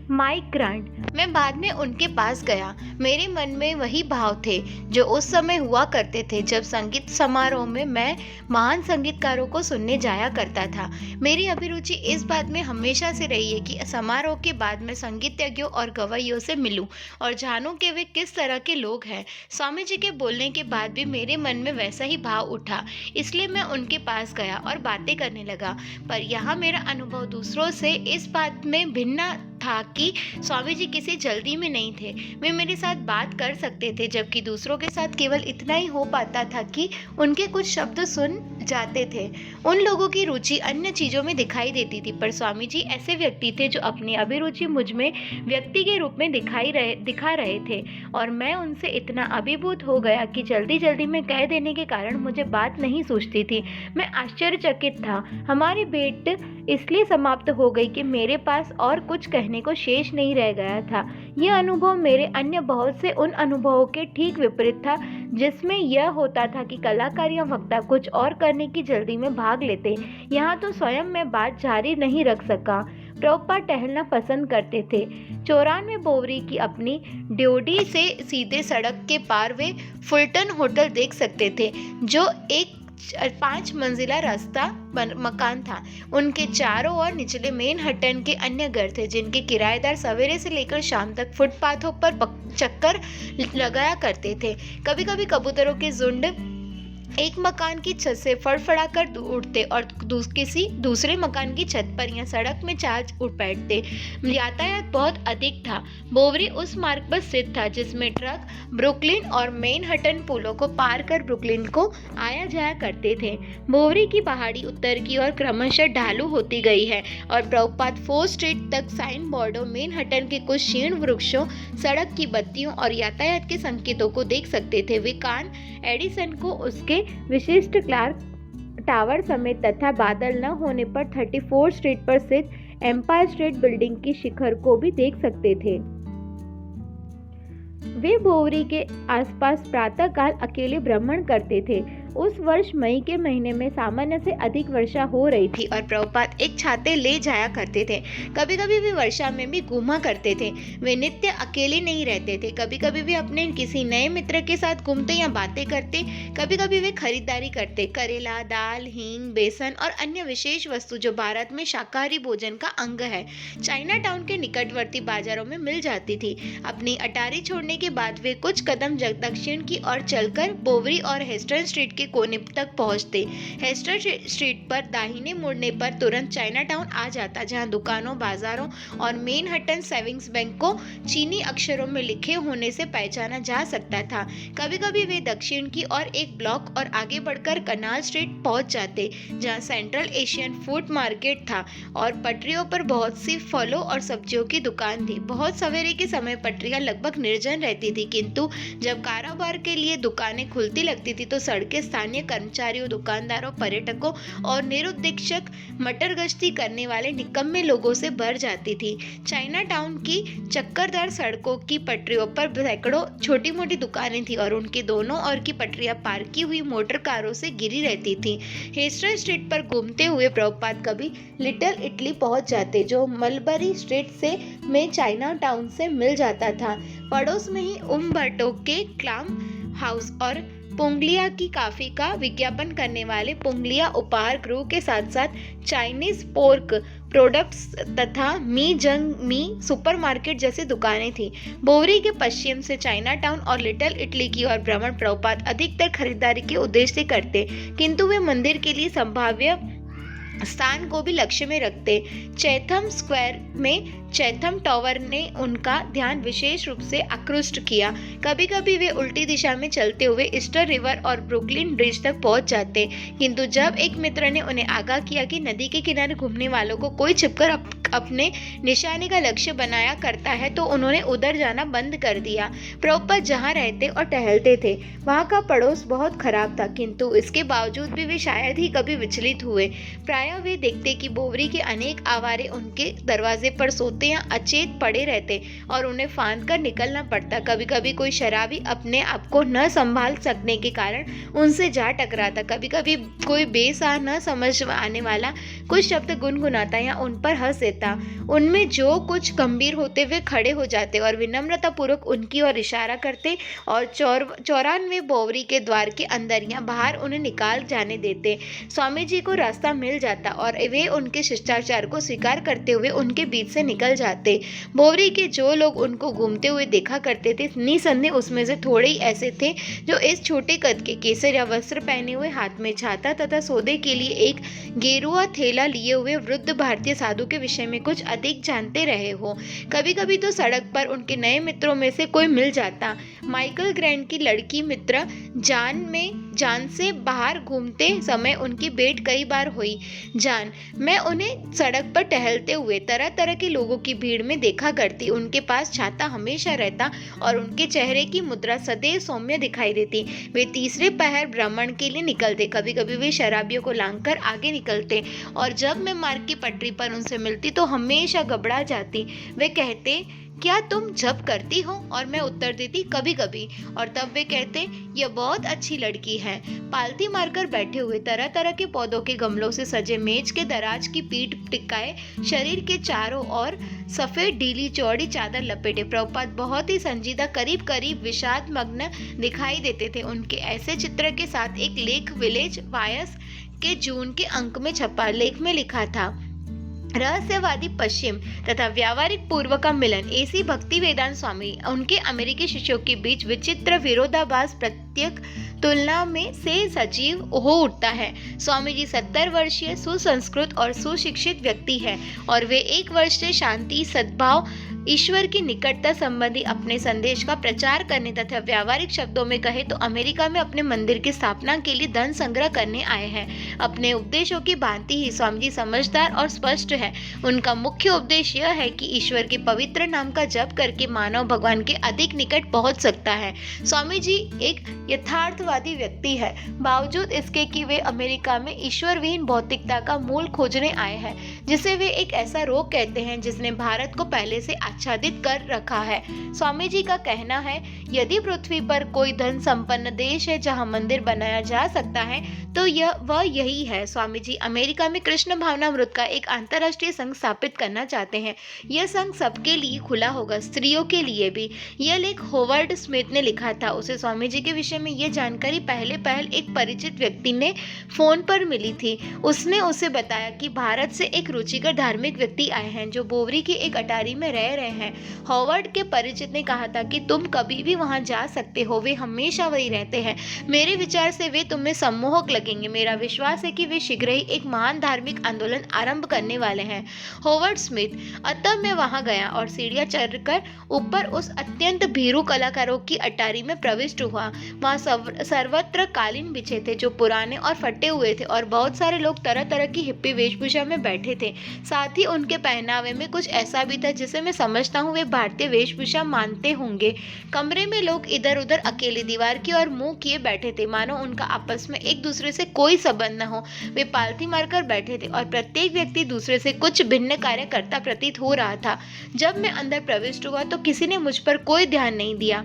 Mike Grant. मैं बाद में उनके पास गया। मेरे मन में वही भाव थे जो उस समय हुआ करते थे जब संगीत समारोह में मैं महान संगीतकारों को सुनने जाया करता था। मेरी अभिरुचि इस बात में हमेशा से रही है कि समारोह के बाद मैं संगीतज्ञों और गवैयों से मिलूं और जानूं कि वे किस तरह के लोग हैं। स्वामी जी के बोलने के बाद भी मेरे मन में वैसा ही भाव उठा, इसलिए मैं उनके पास गया और बातें करने लगा। पर यहाँ मेरा अनुभव दूसरों से इस बात में भिन्न था कि स्वामी जी किसी जल्दी में नहीं थे। वे मेरे साथ बात कर सकते थे, जबकि दूसरों के साथ केवल इतना ही हो पाता था कि उनके कुछ शब्द सुन जाते थे। उन लोगों की रुचि अन्य चीजों में दिखाई देती थी, पर स्वामी जी ऐसे व्यक्ति थे जो अपनी अभिरुचि मुझ में व्यक्ति के रूप में दिखा रहे थे और मैं उनसे इतना अभिभूत हो गया कि जल्दी जल्दी में कह देने के कारण मुझे बात नहीं सूझती थी। मैं आश्चर्यचकित था। हमारी भेंट इसलिए समाप्त हो गई कि मेरे पास और कुछ कहने को शेष नहीं रह गया था। यह अनुभव मेरे अन्य बहुत से उन अनुभवों के ठीक विपरीत था, जिसमें यह होता था कि कलाकार या वक्ता कुछ और करने की जल्दी में भाग लेते। यहाँ तो स्वयं मैं बात जारी नहीं रख सका। प्रभुपाद टहलना पसंद करते थे। 94 बोवरी की अपनी ड्योडी से सीधे सड़क के पार वे फुलटन होटल देख सकते थे, जो एक 5 मंजिला रास्ता मकान था। उनके चारों ओर निचले मैनहट्टन के अन्य घर थे, जिनके किराएदार सवेरे से लेकर शाम तक फुटपाथों पर चक्कर लगाया करते थे। कभी कभी कबूतरों के झुंड एक मकान की छत से फड़फड़ाकर उड़ते और किसी दूसरे मकान की छत पर या सड़क में चार्ज उड़ बैठते। यातायात बहुत अधिक था। बोवरी उस मार्ग पर स्थित था जिसमें ट्रक ब्रुकलिन और मैनहट्टन पुलों को पार कर ब्रुकलिन को आया जाया करते थे। बोवरी की पहाड़ी उत्तर की ओर क्रमशः ढालू होती गई है और प्रभुपाद 4 स्ट्रीट तक साइन बोर्डों, मैनहट्टन के कुछ क्षीण वृक्षों, सड़क की बत्तियों और यातायात के संकेतों को देख सकते थे। वे कान एडिसन को उसके विशिष्ट क्लॉक टावर समेत तथा बादल न होने पर 34 स्ट्रीट पर स्थित एम्पायर स्टेट बिल्डिंग की शिखर को भी देख सकते थे। वे बोवरी के आसपास प्रातःकाल अकेले भ्रमण करते थे उस वर्ष मई के महीने में सामान्य से अधिक वर्षा हो रही थी और प्रभुपाद एक छाते ले जाया करते थे। कभी कभी वे वर्षा में भी घूमा करते थे। वे नित्य अकेले नहीं रहते थे। कभी कभी वे अपने किसी नए मित्र के साथ घूमते या बातें करते। कभी कभी वे खरीदारी करते, करेला, दाल, हींग, बेसन और अन्य विशेष वस्तु जो भारत में शाकाहारी भोजन का अंग है, चाइना टाउन के निकटवर्ती बाजारों में मिल जाती थी। अपनी अटारी छोड़ने के बाद वे कुछ कदम दक्षिण की ओर चलकर बोवरी और हेस्टन स्ट्रीट के कोने तक पहुंचते। हेस्टन स्ट्रीट पर दाहिने मुड़ने पर तुरंत चाइना टाउन आ जाता, जहां दुकानों, बाजारों और मैनहट्टन सेविंग्स बैंक को चीनी अक्षरों में लिखे होने से पहचाना जा सकता था। कभी कभी वे दक्षिण की ओर एक ब्लॉक और आगे बढ़कर कनाल स्ट्रीट पहुंच जाते, जहां सेंट्रल एशियन फूड मार्केट था और पटरियों पर बहुत सी फलों और सब्जियों की दुकान थी। बहुत सवेरे के समय पटरियां लगभग निर्जन रहती थी, किंतु जब कारोबार के लिए दुकानें खुलती लगती थी तो सड़कें स्थानीय कर्मचारियों, दुकानदारों, पर्यटकों और निरुद्देशक मटर गश्ती करने वाले निकम्मे लोगों से भर जाती थी। चाइना टाउन की चक्करदार सड़कों की पटरियों पर सैकड़ों छोटी मोटी दुकानें थी और उनके दोनों ओर की पटरियां पार्क की हुई मोटर कारों से घिरी रहती थी। हेस्टर स्ट्रीट पर घूमते हुए प्रभुपाद कभी लिटिल इटली पहुंच जाते, जो मलबरी स्ट्रीट से में चाइना टाउन से मिल जाता था। पड़ोस में ही उम्बर्टो के क्लाम हाउस और पुंगलिया की कॉफी का विज्ञापन करने वाले पुंगलिया उपहार गृह के साथ साथ चाइनीज पोर्क प्रोडक्ट्स तथा मी जंग मी सुपरमार्केट जैसी दुकानें थी। बोवरी के पश्चिम से चाइना टाउन और लिटिल इटली की ओर भ्रमण प्रभुपाद अधिकतर खरीदारी के उद्देश्य से करते, किंतु वे मंदिर के लिए संभाव्य स्थान को भी लक्ष्य में रखते। चैथम स्क्वायर में चैथम टावर ने उनका ध्यान विशेष रूप से आकृष्ट किया। कभी कभी वे उल्टी दिशा में चलते हुए ईस्टर रिवर और ब्रुकलिन ब्रिज तक पहुंच जाते, किंतु जब एक मित्र ने उन्हें आगाह किया कि नदी के किनारे घूमने वालों को कोई छिपकर अपने निशाने का लक्ष्य बनाया करता है, तो उन्होंने उधर जाना बंद कर दिया। प्रभुपाद जहाँ रहते और टहलते थे वहाँ का पड़ोस बहुत खराब था, किंतु इसके बावजूद भी वे शायद ही कभी विचलित हुए। प्रायः वे देखते कि बोवरी के अनेक आवारे उनके दरवाजे पर सोते या अचेत पड़े रहते और उन्हें फांद कर निकलना पड़ता। कभी कभी कोई शराबी अपने आप को न संभाल सकने के कारण उनसे जा टकराता। कभी कभी कोई बेसाह न समझ आने वाला कुछ शब्द गुनगुनाता या उन पर हंस देता। उनमें जो कुछ गंभीर होते वे खड़े हो जाते और विनम्रता पूर्वक उनकी ओर इशारा करते और 94 बोवरी के द्वार के अंदर या बाहर उन्हें निकाल जाने देते। स्वामी जी को रास्ता मिल जाता और वे उनके शिष्टाचार को स्वीकार करते हुए उनके बीच से निकल जाते। बोवरी के जो लोग उनको घूमते हुए देखा करते थे, निसंदेह उसमें से थोड़े ही ऐसे थे जो इस छोटे कद के केसरिया वस्त्र पहने हुए, हाथ में छाता तथा सौदे के लिए एक गेरुआ थैला लिए हुए वृद्ध भारतीय साधु के विषय में कुछ अधिक जानते रहे हो। कभी कभी तो सड़क पर उनके नए मित्रों में से कोई मिल जाता। माइकल ग्रैंड की लड़की मित्र जान से बाहर घूमते समय उनकी भेंट कई बार हुई। जान, मैं उन्हें सड़क पर टहलते हुए तरह तरह के लोगों की भीड़ में देखा करती। उनके पास छाता हमेशा रहता और उनके चेहरे की मुद्रा सदैव सौम्य दिखाई देती। वे तीसरे पहर भ्रमण के लिए निकलते। कभी कभी वे शराबियों को लांघकर आगे निकलते और जब मैं मार्ग की पटरी पर उनसे मिलती तो हमेशा घबरा जाती। वे कहते, क्या तुम जब करती हो? और मैं उत्तर देती, कभी कभी। और तब वे कहते, यह बहुत अच्छी लड़की है। पालती मारकर बैठे हुए, तरह तरह के पौधों के गमलों से सजे मेज के दराज की पीठ टिकाए, शरीर के चारों ओर सफेद ढीली चौड़ी चादर लपेटे प्रभुपाद बहुत ही संजीदा, करीब करीब विषाद मग्न दिखाई देते थे। उनके ऐसे चित्र के साथ एक लेख विलेज वायस के जून के अंक में छपा। लेख में लिखा था, रहस्यवादी पश्चिम तथा व्यावहारिक पूर्व का मिलन। एसी भक्ति वेदांत स्वामी उनके अमेरिकी शिष्यों के बीच विचित्र विरोधाभास प्रत्येक तुलना में से सजीव हो उठता है। स्वामी जी 70 वर्षीय सुसंस्कृत और सुशिक्षित व्यक्ति है और वे 1 वर्ष से शांति, सद्भाव, ईश्वर की निकटता संबंधी अपने संदेश का प्रचार करने तथा व्यावहारिक शब्दों में कहे तो अमेरिका में अपने मंदिर की स्थापना के लिए धन संग्रह करने आए हैं। अपने उपदेशों की भांति ही स्वामी जी समझदार और स्पष्ट है। उनका मुख्य उपदेश यह है कि ईश्वर के पवित्र नाम का जप करके मानव भगवान के अधिक निकट पहुंच सकता है। स्वामी जी एक यथार्थवादी व्यक्ति है, बावजूद इसके कि वे अमेरिका में ईश्वर विहीन भौतिकता का मूल खोजने आए हैं, जिसे वे एक ऐसा रोग कहते हैं जिसने भारत को पहले से आच्छादित कर रखा है। स्वामी जी का कहना है, यदि पृथ्वी पर कोई धन संपन्न देश है जहां मंदिर बनाया जा सकता है तो वह यही है। स्वामी जी अमेरिका में कृष्ण भावनामृत का एक अंतर्राष्ट्रीय संघ स्थापित करना चाहते हैं। यह संघ सबके लिए खुला होगा, स्त्रियों के लिए भी। यह लेख होवर्ड स्मिथ ने लिखा था। उसे स्वामी जी के विषय में यह जानकारी पहल एक परिचित व्यक्ति ने फोन पर मिली थी। उसने उसे बताया कि भारत से एक रुचिकर धार्मिक व्यक्ति आए हैं जो बोवरी की एक अटारी में रह रहे हैं। होवर्ड के परिचित ने कहा था कि तुम कभी भी वहां जा सकते हो, वे हमेशा वही रहते हैं। मेरे विचार से वे तुम्हें सम्मोहक लगेंगे। मेरा विश्वास है कि वे शीघ्र ही एक महान धार्मिक आंदोलन आरंभ करने वाले हैं। Hovered Smith. अतः मैं वहां गया और सीढ़ियां चढ़कर ऊपर उस अत्यंत भीरू कलाकारों की अटारी में प्रविष्ट हुआ। वहां सर्वत्र कालीन बिछे थे जो पुराने और फटे हुए थे और बहुत सारे लोग तरह तरह की हिप्पी वेशभूषा में बैठे थे। साथ ही उनके पहनावे में कुछ ऐसा भी था जिसे मैं समझता हूँ वे भारतीय वेशभूषा मानते होंगे। कमरे में लोग इधर उधर अकेले दीवार की ओर मुंह किए बैठे थे, मानो उनका आपस में एक दूसरे से कोई संबंध न हो। वे पालथी मारकर बैठे थे और प्रत्येक व्यक्ति दूसरे से कुछ भिन्न कार्य करता प्रतीत हो रहा था। जब मैं अंदर प्रविष्ट हुआ तो किसी ने मुझ पर कोई ध्यान नहीं दिया।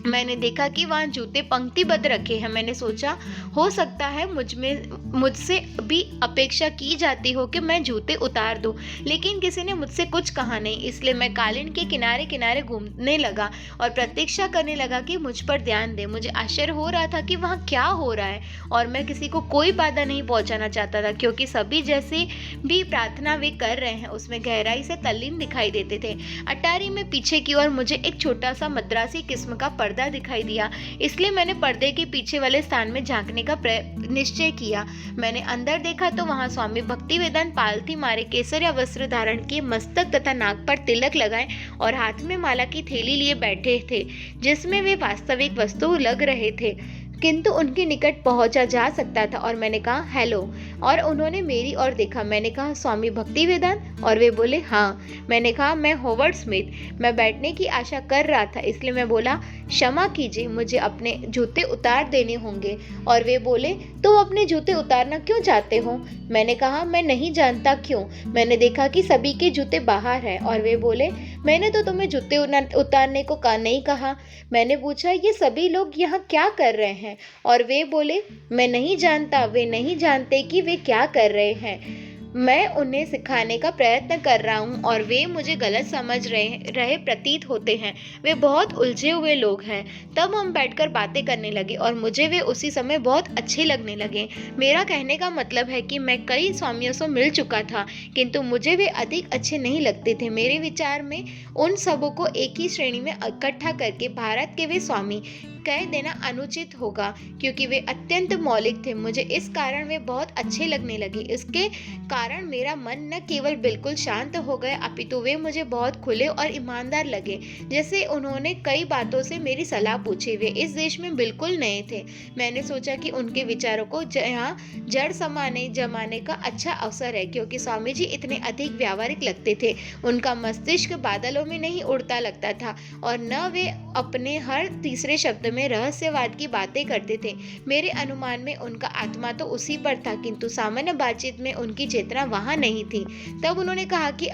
मैंने देखा कि वहाँ जूते पंक्तिबद्ध रखे हैं। मैंने सोचा हो सकता है मुझसे भी अपेक्षा की जाती हो कि मैं जूते उतार दूं, लेकिन किसी ने मुझसे कुछ कहा नहीं। इसलिए मैं कालीन के किनारे किनारे घूमने लगा और प्रतीक्षा करने लगा कि मुझ पर ध्यान दे। मुझे आश्चर्य हो रहा था कि वहाँ क्या हो रहा है और मैं किसी को कोई बाधा नहीं पहुँचाना चाहता था, क्योंकि सभी जैसे भी प्रार्थना वे कर रहे हैं उसमें गहराई से तल्लीन दिखाई देते थे। अटारी में पीछे की ओर मुझे एक छोटा सा मद्रासी किस्म का पर्दा दिखाई दिया, इसलिए मैंने पर्दे के पीछे वाले स्थान में झांकने का निश्चय किया। मैंने अंदर देखा तो वहां स्वामी भक्तिवेदांत पालथी मारे केसरिया वस्त्र धारण किए, मस्तक तथा नाक पर तिलक लगाए और हाथ में माला की थैली लिए बैठे थे जिसमें वे वास्तविक वस्तु लग रहे थे, किंतु उनके निकट पहुंचा जा सकता था। और मैंने कहा हेलो, और उन्होंने मेरी ओर देखा। मैंने कहा स्वामी भक्तिवेदांत, और वे बोले हाँ। मैंने कहा मैं होवर्ड स्मिथ। मैं बैठने की आशा कर रहा था, इसलिए मैं बोला क्षमा कीजिए, मुझे अपने जूते उतार देने होंगे। और वे बोले तुम अपने जूते उतारना क्यों चाहते हो? मैंने कहा मैं नहीं जानता क्यों, मैंने देखा कि सभी के जूते बाहर हैं। और वे बोले मैंने तो तुम्हें जूते उतारने को नहीं कहा। मैंने पूछा ये सभी लोग यहाँ क्या कर रहे हैं? और वे बोले मैं नहीं जानता, वे नहीं जानते कि वे क्या कर रहे हैं। मैं उन्हें सिखाने का प्रयत्न कर रहा हूँ और वे मुझे गलत समझ रहे प्रतीत होते हैं। वे बहुत उलझे हुए लोग हैं। तब हम बैठकर बातें करने लगे और मुझे वे उसी समय बहुत अच्छे लगने लगे। मेरा कहने का मतलब है कि मैं कई स्वामियों से मिल चुका था, किंतु मुझे वे अधिक अच्छे नहीं लगते थे। मेरे विचार में उन सबों को एक ही श्रेणी में इकट्ठा करके भारत के वे स्वामी कह देना अनुचित होगा, क्योंकि वे अत्यंत मौलिक थे। मुझे इस कारण वे बहुत अच्छे लगने लगे। इसके कारण मेरा मन न केवल बिल्कुल शांत हो गया, अपितु वे मुझे बहुत खुले और ईमानदार लगे। जैसे उन्होंने कई बातों से मेरी सलाह पूछी। वे इस देश में बिल्कुल नए थे। मैंने सोचा कि उनके विचारों को यहाँ जड़ जमाने का अच्छा अवसर है, क्योंकि स्वामी जी इतने अधिक व्यावहारिक लगते थे। उनका मस्तिष्क बादलों में नहीं उड़ता लगता था और न वे अपने हर तीसरे शब्द में रहस्यवाद की बातें करते थे। मेरे अनुमान में उनका आत्मा तो उसी पर था, किंतु सामान्य बातचीत में उनकी चेतना वहां नहीं थी। तब उन्होंने कहा कि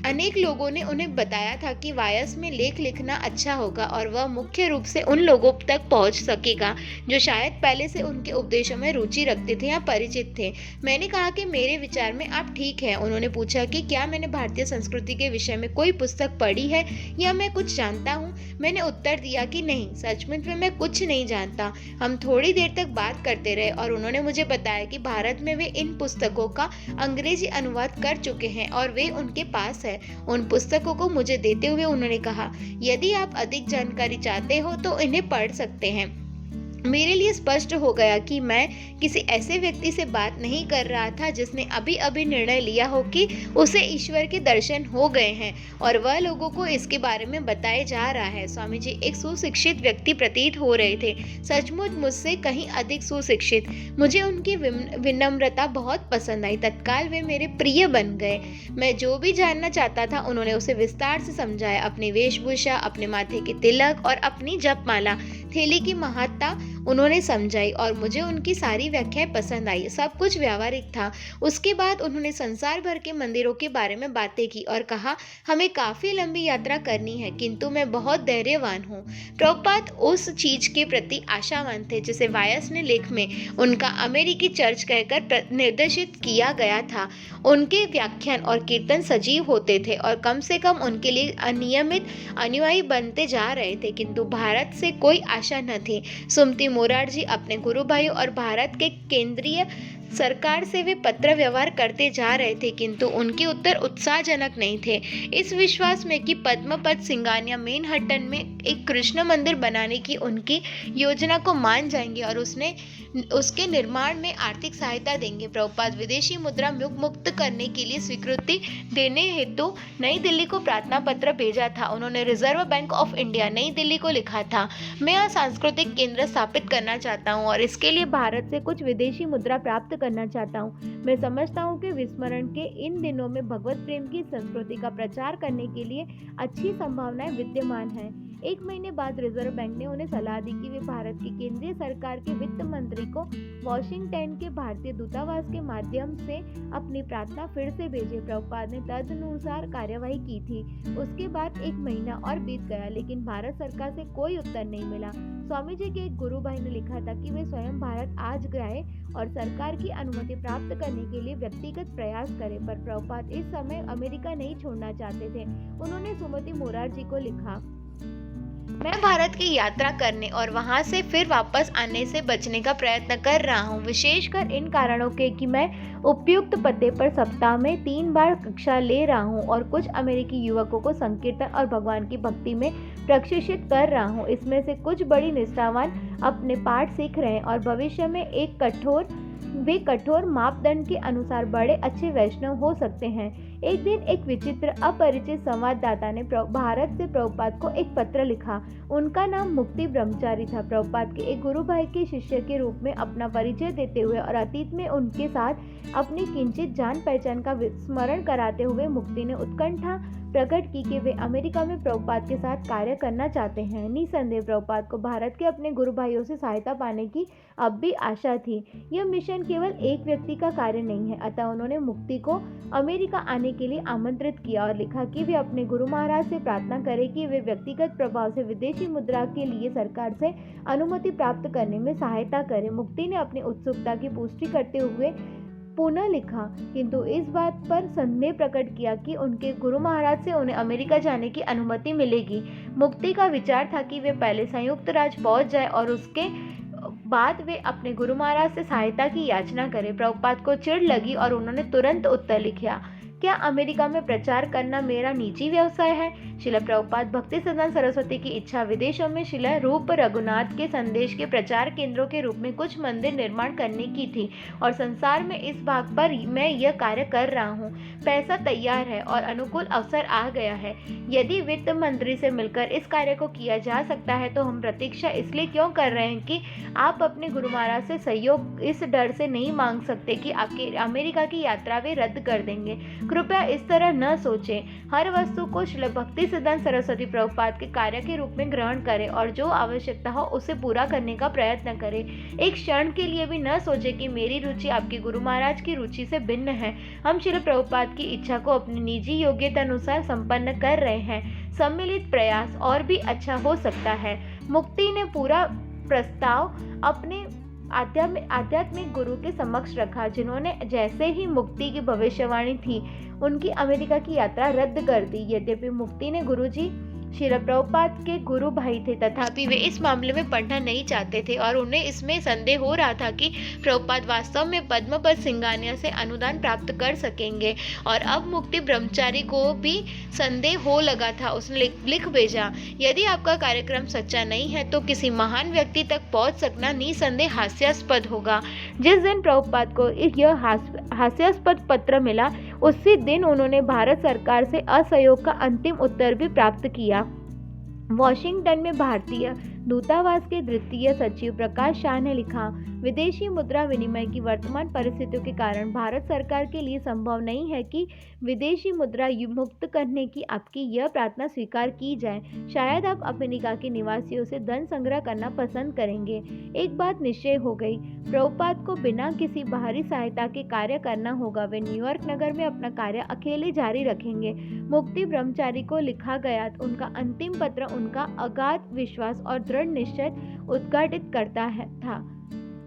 अनेक लोगों ने उन्हें बताया था कि वायस में लेख लिखना अच्छा होगा और वह मुख्य रूप से उन लोगों तक पहुंच सकेगा जो शायद पहले से उनके उपदेशों में रुचि रखते थे या परिचित थे। मैंने कहा कि मेरे विचार में आप ठीक हैं। उन्होंने पूछा कि क्या मैंने भारतीय संस्कृति के विषय में कोई पुस्तक पढ़ी है या मैं कुछ जानता हूँ। मैंने उत्तर दिया कि नहीं, सचमुच में मैं कुछ नहीं जानता। हम थोड़ी देर तक बात करते रहे और उन्होंने मुझे बताया कि भारत में वे इन पुस्तकों का अंग्रेजी अनुवाद कर चुके हैं और वे उनके पास है। उन पुस्तकों को मुझे देते हुए उन्होंने कहा यदि आप अधिक जानकारी चाहते हो तो इन्हें पढ़ सकते हैं। मेरे लिए स्पष्ट हो गया कि मैं किसी ऐसे व्यक्ति से बात नहीं कर रहा था जिसने अभी अभी निर्णय लिया हो कि उसे ईश्वर के दर्शन हो गए हैं और वह लोगों को इसके बारे में बताए जा रहा है। स्वामी जी एक सुशिक्षित व्यक्ति प्रतीत हो रहे थे, सचमुच मुझसे कहीं अधिक सुशिक्षित। मुझे उनकी विनम्रता बहुत पसंद आई। तत्काल वे मेरे प्रिय बन गए। मैं जो भी जानना चाहता था उन्होंने उसे विस्तार से समझाया। अपनी वेशभूषा, अपने माथे के तिलक और अपनी जपमाला थैली की महत्ता उन्होंने समझाई और मुझे उनकी सारी व्याख्याएं पसंद आई। सब कुछ व्यावहारिक था। उसके बाद उन्होंने संसार भर के मंदिरों के बारे में बातें की और कहा, हमें काफी लंबी यात्रा करनी है, किंतु मैं बहुत धैर्यवान हूँ। प्रभुपाद उस चीज के प्रति आशावान थे जिसे वायस ने लेख में उनका अमेरिकी चर्च कहकर निर्देशित किया गया था। उनके व्याख्यान और कीर्तन सजीव होते थे और कम से कम उनके लिए अनियमित अनुयायी बनते जा रहे थे, किंतु भारत से कोई आशा न थी। सुमति मोरारजी अपने गुरु भाइयों और भारत के केंद्रीय सरकार से वे पत्र व्यवहार करते जा रहे थे, किंतु उनके उत्तर उत्साहजनक नहीं थे। इस विश्वास में कि पद्मपत सिंगानिया मैनहट्टन में एक कृष्ण मंदिर बनाने की उनकी योजना को मान जाएंगे और उसके निर्माण में आर्थिक सहायता देंगे। प्रभुपाद विदेशी मुद्रा मुक्त करने के लिए स्वीकृति देने हेतु नई दिल्ली को प्रार्थना पत्र भेजा था। उन्होंने रिजर्व बैंक ऑफ इंडिया नई दिल्ली को लिखा था, मैं यहाँ सांस्कृतिक केंद्र स्थापित करना चाहता हूँ और इसके लिए भारत से कुछ विदेशी मुद्रा प्राप्त करना चाहता हूँ। मैं समझता हूँ कि विस्मरण के इन दिनों में भगवत प्रेम की संस्कृति का प्रचार करने के लिए अच्छी संभावनाएं विद्यमान हैं। एक महीने बाद रिजर्व बैंक ने उन्हें सलाह दी कि वे भारत की केंद्रीय सरकार के वित्त मंत्री को वॉशिंगटन के भारतीय दूतावास के माध्यम से अपनी प्रार्थना फिर से भेजे। प्रभुपाद ने तदनुसार कार्यवाही की थी। उसके बाद एक महीना और बीत गया, लेकिन भारत सरकार से कोई उत्तर नहीं मिला। स्वामी जी के एक गुरु भाई ने लिखा था कि वे स्वयं भारत आज गए और सरकार की अनुमति प्राप्त करने के लिए व्यक्तिगत प्रयास करें, पर प्रभुपाद इस समय अमेरिका नहीं छोड़ना चाहते थे। उन्होंने सुमति मोरारजी को लिखा, मैं भारत की यात्रा करने और वहां से फिर वापस आने से बचने का प्रयत्न कर रहा हूं, विशेषकर इन कारणों के कि मैं उपयुक्त पते पर सप्ताह में 3 बार कक्षा ले रहा हूं और कुछ अमेरिकी युवकों को संकीर्तन और भगवान की भक्ति में प्रशिक्षित कर रहा हूं। इसमें से कुछ बड़ी निष्ठावान अपने पाठ सीख रहे हैं और भविष्य में वे कठोर मापदंड के अनुसार बड़े अच्छे वैष्णव हो सकते हैं। एक दिन एक विचित्र अपरिचित संवाददाता ने भारत से प्रभुपाद को एक पत्र लिखा। उनका नाम मुक्ति ब्रह्मचारी था। प्रभुपाद के एक गुरु भाई के शिष्य के रूप में अपना परिचय देते हुए और अतीत में उनके साथ अपनी किंचित जान पहचान का स्मरण कराते हुए मुक्ति ने उत्कंठा प्रकट की कि वे अमेरिका में प्रभुपाद के साथ कार्य करना चाहते हैं। निसंदेह प्रभुपाद को भारत के अपने गुरु भाइयों से सहायता पाने की अब भी आशा थी। यह मिशन केवल एक व्यक्ति का कार्य नहीं है, अतः उन्होंने मुक्ति को अमेरिका आने के लिए आमंत्रित किया और लिखा कि वे अपने गुरु महाराज से प्रार्थना करें कि वे व्यक्तिगत प्रभाव से विदेशी मुद्रा के लिए सरकार से अनुमति प्राप्त करने में सहायता करें। मुक्ति ने अपनी उत्सुकता की पुष्टि करते हुए पुनः लिखा, किंतु इस बात पर संदेह प्रकट किया कि उनके गुरु महाराज से उन्हें अमेरिका जाने की अनुमति मिलेगी। मुक्ति का विचार था कि वे पहले संयुक्त राज्य पहुंच जाए और उसके बाद वे अपने गुरु महाराज से सहायता की याचना करें। प्रभुपाद को चिढ़ लगी और उन्होंने तुरंत उत्तर लिखा, क्या अमेरिका में प्रचार करना मेरा निजी व्यवसाय है? श्रील प्रभुपाद भक्ति सदन सरस्वती की इच्छा विदेशों में श्रील रूप रघुनाथ के संदेश के प्रचार केंद्रों के रूप में कुछ मंदिर निर्माण करने की थी और संसार में इस भाग पर मैं यह कार्य कर रहा हूँ। पैसा तैयार है और अनुकूल अवसर आ गया है। यदि वित्त मंत्री से मिलकर इस कार्य को किया जा सकता है तो हम प्रतीक्षा इसलिए क्यों कर रहे हैं कि आप अपने गुरु महाराज से सहयोग इस डर से नहीं मांग सकते कि आपकी अमेरिका की यात्रा वे रद्द कर देंगे। कृपया इस तरह न सोचें। हर वस्तु को श्रील भक्ति सिद्धांत सरस्वती प्रभुपाद के कार्य के रूप में ग्रहण करें और जो आवश्यकता हो उसे पूरा करने का प्रयत्न करें। एक क्षण के लिए भी न सोचें कि मेरी रुचि आपके गुरु महाराज की रुचि से भिन्न है। हम श्रील प्रभुपाद की इच्छा को अपनी निजी योग्यता अनुसार संपन्न कर रहे हैं। सम्मिलित प्रयास और भी अच्छा हो सकता है। मुक्ति ने पूरा प्रस्ताव अपने आध्यात्मिक गुरु के समक्ष रखा, जिन्होंने जैसे ही मुक्ति की भविष्यवाणी थी उनकी अमेरिका की यात्रा रद्द कर दी। यद्यपि मुक्ति ने गुरुजी श्रील प्रभुपाद के गुरु भाई थे, तथापि वे इस मामले में पढ़ना नहीं चाहते थे और उन्हें इसमें संदेह हो रहा था कि प्रभुपाद वास्तव में पद्मपद सिंघानिया से अनुदान प्राप्त कर सकेंगे। और अब मुक्ति ब्रह्मचारी को भी संदेह हो लगा था। उसने लिख भेजा, यदि आपका कार्यक्रम सच्चा नहीं है तो किसी महान व्यक्ति तक पहुंच सकना निसंदेह हास्यास्पद होगा। जिस दिन प्रभुपाद को यह हास्यास्पद पत्र मिला, उसी दिन उन्होंने भारत सरकार से असहयोग का अंतिम उत्तर भी प्राप्त किया। वॉशिंगटन में भारतीय दूतावास के द्वितीय सचिव प्रकाश शाह ने लिखा, विदेशी मुद्रा विनिमय की वर्तमान परिस्थितियों के कारण भारत सरकार के लिए संभव नहीं है कि विदेशी मुद्रा मुक्त करने की आपकी यह प्रार्थना स्वीकार की जाए। शायद आप अमेरिका के निवासियों से धन संग्रह करना पसंद करेंगे। एक बात निश्चय हो गई, प्रभुपाद को बिना किसी बाहरी सहायता के कार्य करना होगा। वे न्यूयॉर्क नगर में अपना कार्य अकेले जारी रखेंगे। मुक्ति ब्रह्मचारी को लिखा गया उनका अंतिम पत्र उनका अगाध विश्वास और दृढ़ निश्चय उद्घाटित करता था।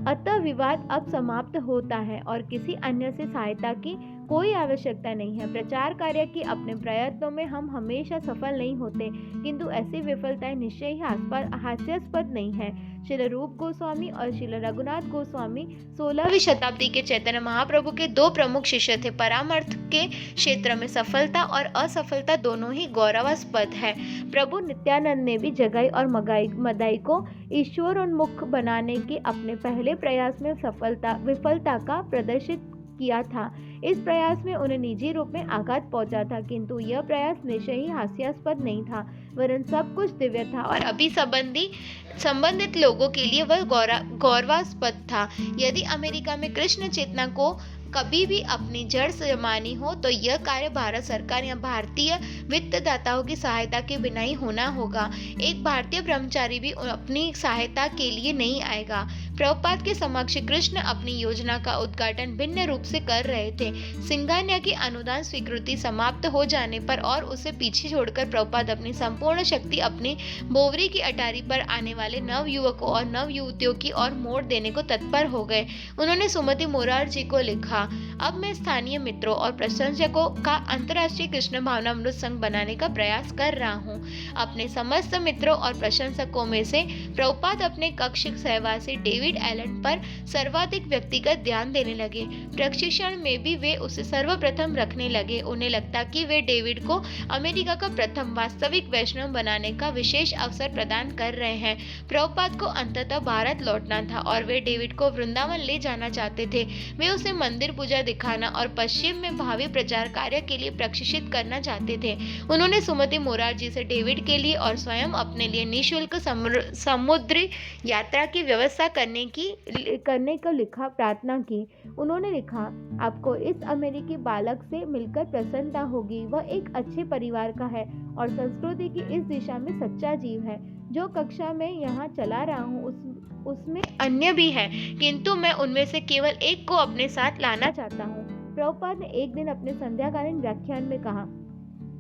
अतः विवाद अब समाप्त होता है और किसी अन्य से सहायता की कोई आवश्यकता नहीं है। प्रचार कार्य की अपने प्रयत्नों में हम हमेशा सफल नहीं होते, किंतु ऐसी विफलताएं निश्चय ही हास्यास्पद नहीं है। श्रील रूप गोस्वामी और श्रील रघुनाथ गोस्वामी 16वीं शताब्दी के चैतन्य महाप्रभु के दो प्रमुख शिष्य थे। परामर्श के क्षेत्र में सफलता और असफलता दोनों ही गौरवास्पद है। प्रभु नित्यानंद ने भी जगाई और मदाई को ईश्वरोन्मुख बनाने के अपने पहले प्रयास में विफलता का प्रदर्शित किया था। इस प्रयास में उन्हें निजी रूप में आघात पहुंचा था, किंतु यह प्रयास निश्चय ही हास्यास्पद नहीं था, वरन सब कुछ दिव्य था और अभी संबंधित लोगों के लिए वह गौरवास्पद था। यदि अमेरिका में कृष्ण चेतना को कभी भी अपनी जड़ जमानी हो तो यह कार्य भारत सरकार या भारतीय वित्तदाताओं की सहायता के बिना ही होना होगा। एक भारतीय ब्रह्मचारी भी अपनी सहायता के लिए नहीं आएगा। प्रभुपाद के समक्ष कृष्ण अपनी योजना का उद्घाटन भिन्न रूप से कर रहे थे। सिंघानिया की अनुदान स्वीकृति समाप्त हो जाने पर और उसे पीछे छोड़कर प्रभुपाद अपनी संपूर्ण शक्ति अपनी बोवरी की अटारी पर आने वाले नव युवकों और नव युवतियों की ओर मोड़ देने को तत्पर हो गए। उन्होंने सुमति मोरारजी को लिखा, अब मैं स्थानीय मित्रों और प्रशंसकों का अंतर्राष्ट्रीय कृष्ण भावनामृत संघ बनाने का प्रयास कर रहा हूँ। अपने समस्त मित्रों और प्रशंसकों में से प्रभुपाद अपने कक्ष सहवासी डेविड एलन पर सर्वाधिक व्यक्तिगत ध्यान देने लगे। प्रशिक्षण में भी वे उसे सर्वप्रथम रखने लगे। उन्हें लगता कि वे डेविड को अमेरिका का प्रथम वास्तविक वैष्णव बनाने का विशेष अवसर प्रदान कर रहे हैं। प्रभुपाद को अंततः भारत लौटना था और वे डेविड को वृंदावन ले जाना चाहते थे। वे उसे मंदिर पूजा दिखाना और पश्चिम में भावी प्रचार कार्य के लिए प्रशिक्षित करना चाहते थे। उन्होंने सुमति मोरारजी से डेविड के लिए और स्वयं अपने लिए निःशुल्क समुद्री यात्रा की व्यवस्था करने को लिखा प्रार्थना की। उन्होंने लिखा, आपको इस अमेरिकी बालक से मिलकर प्रसन्नता होगी। वह एक अच्छे परिवार का है और संस्कृति की इस दिशा में सच्चा जीव है। जो कक्षा में यहाँ चला रहा हूँ उसमें अन्य भी हैं, किंतु मैं उनमें से केवल एक को अपने साथ लाना चाहता हूँ। प्रभुपाद ने एक दिन अपने संध्याकालीन व्याख्यान में कहा,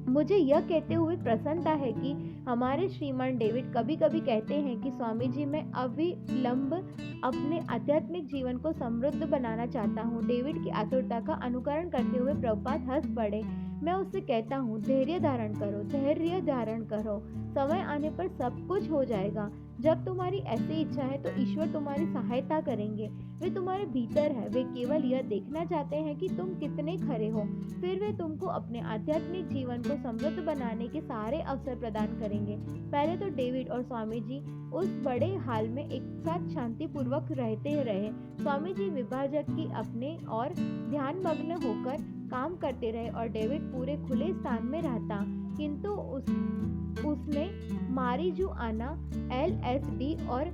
मुझे यह कहते हुए प्रसन्नता है कि हमारे श्रीमान डेविड कभी कभी कहते हैं कि स्वामी जी, मैं अविलंब अपने आध्यात्मिक जीवन को समृद्ध बनाना चाहता हूँ। डेविड की आतुरता का अनुकरण करते हुए प्रभुपाद हंस पड़े। मैं उससे कहता हूँ, धैर्य धारण करो, समय आने पर सब कुछ हो जाएगा। जब तुम्हारी ऐसी इच्छा है तो ईश्वर तुम्हारी सहायता करेंगे। वे तुम्हारे भीतर है, वे केवल यह देखना चाहते हैं कि तुम कितने खरे हो। फिर वे तुमको अपने आध्यात्मिक जीवन को समृद्ध बनाने के सारे अवसर प्रदान करेंगे। पहले तो डेविड और स्वामी जी उस बड़े हाल में एक साथ शांतिपूर्वक रहते रहे। स्वामी जी विभाजक की अपने और ध्यान मग्न होकर काम करते रहे और डेविड पूरे खुले स्थान में रहता, किंतु उसने मारिजुआना, LSD और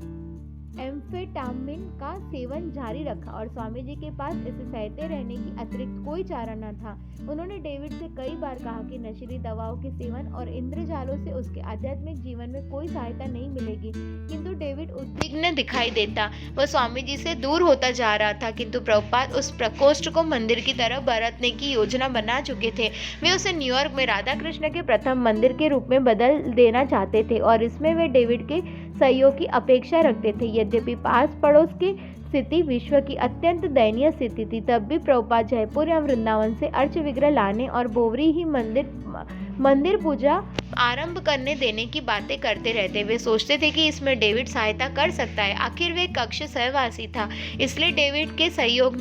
एम्फेटामिन का सेवन जारी रखा और स्वामी जी के पास इसे सहते रहने की अतिरिक्त कोई चारा न था। उन्होंने डेविड से कई बार कहा कि नशीली दवाओं के सेवन और इंद्रजालों से उसके आध्यात्मिक जीवन में कोई सहायता नहीं मिलेगी, किंतु डेविड उद्विग्न दिखाई देता। वह स्वामी जी से दूर होता जा रहा था, किंतु प्रभुपाद उस प्रकोष्ठ को मंदिर की तरफ बरतने की योजना बना चुके थे। वे उसे न्यूयॉर्क में राधा कृष्ण के प्रथम मंदिर के रूप में बदल देना चाहते थे और इसमें वे डेविड के सहयोग की अपेक्षा रखते थे। यद्यपि पास पड़ोस की स्थिति विश्व की अत्यंत दयनीय स्थिति थी, तब भी प्रभुपाद जयपुर एवं वृंदावन से अर्च विग्रह लाने और बोवरी ही मंदिर पूजा आरंभ करने देने की बातें करते रहते। वे सोचते थे कि इसमें डेविड सहायता कर सकता है। आखिर वे कक्ष सहवासी था, इसलिए डेविड के सहयोग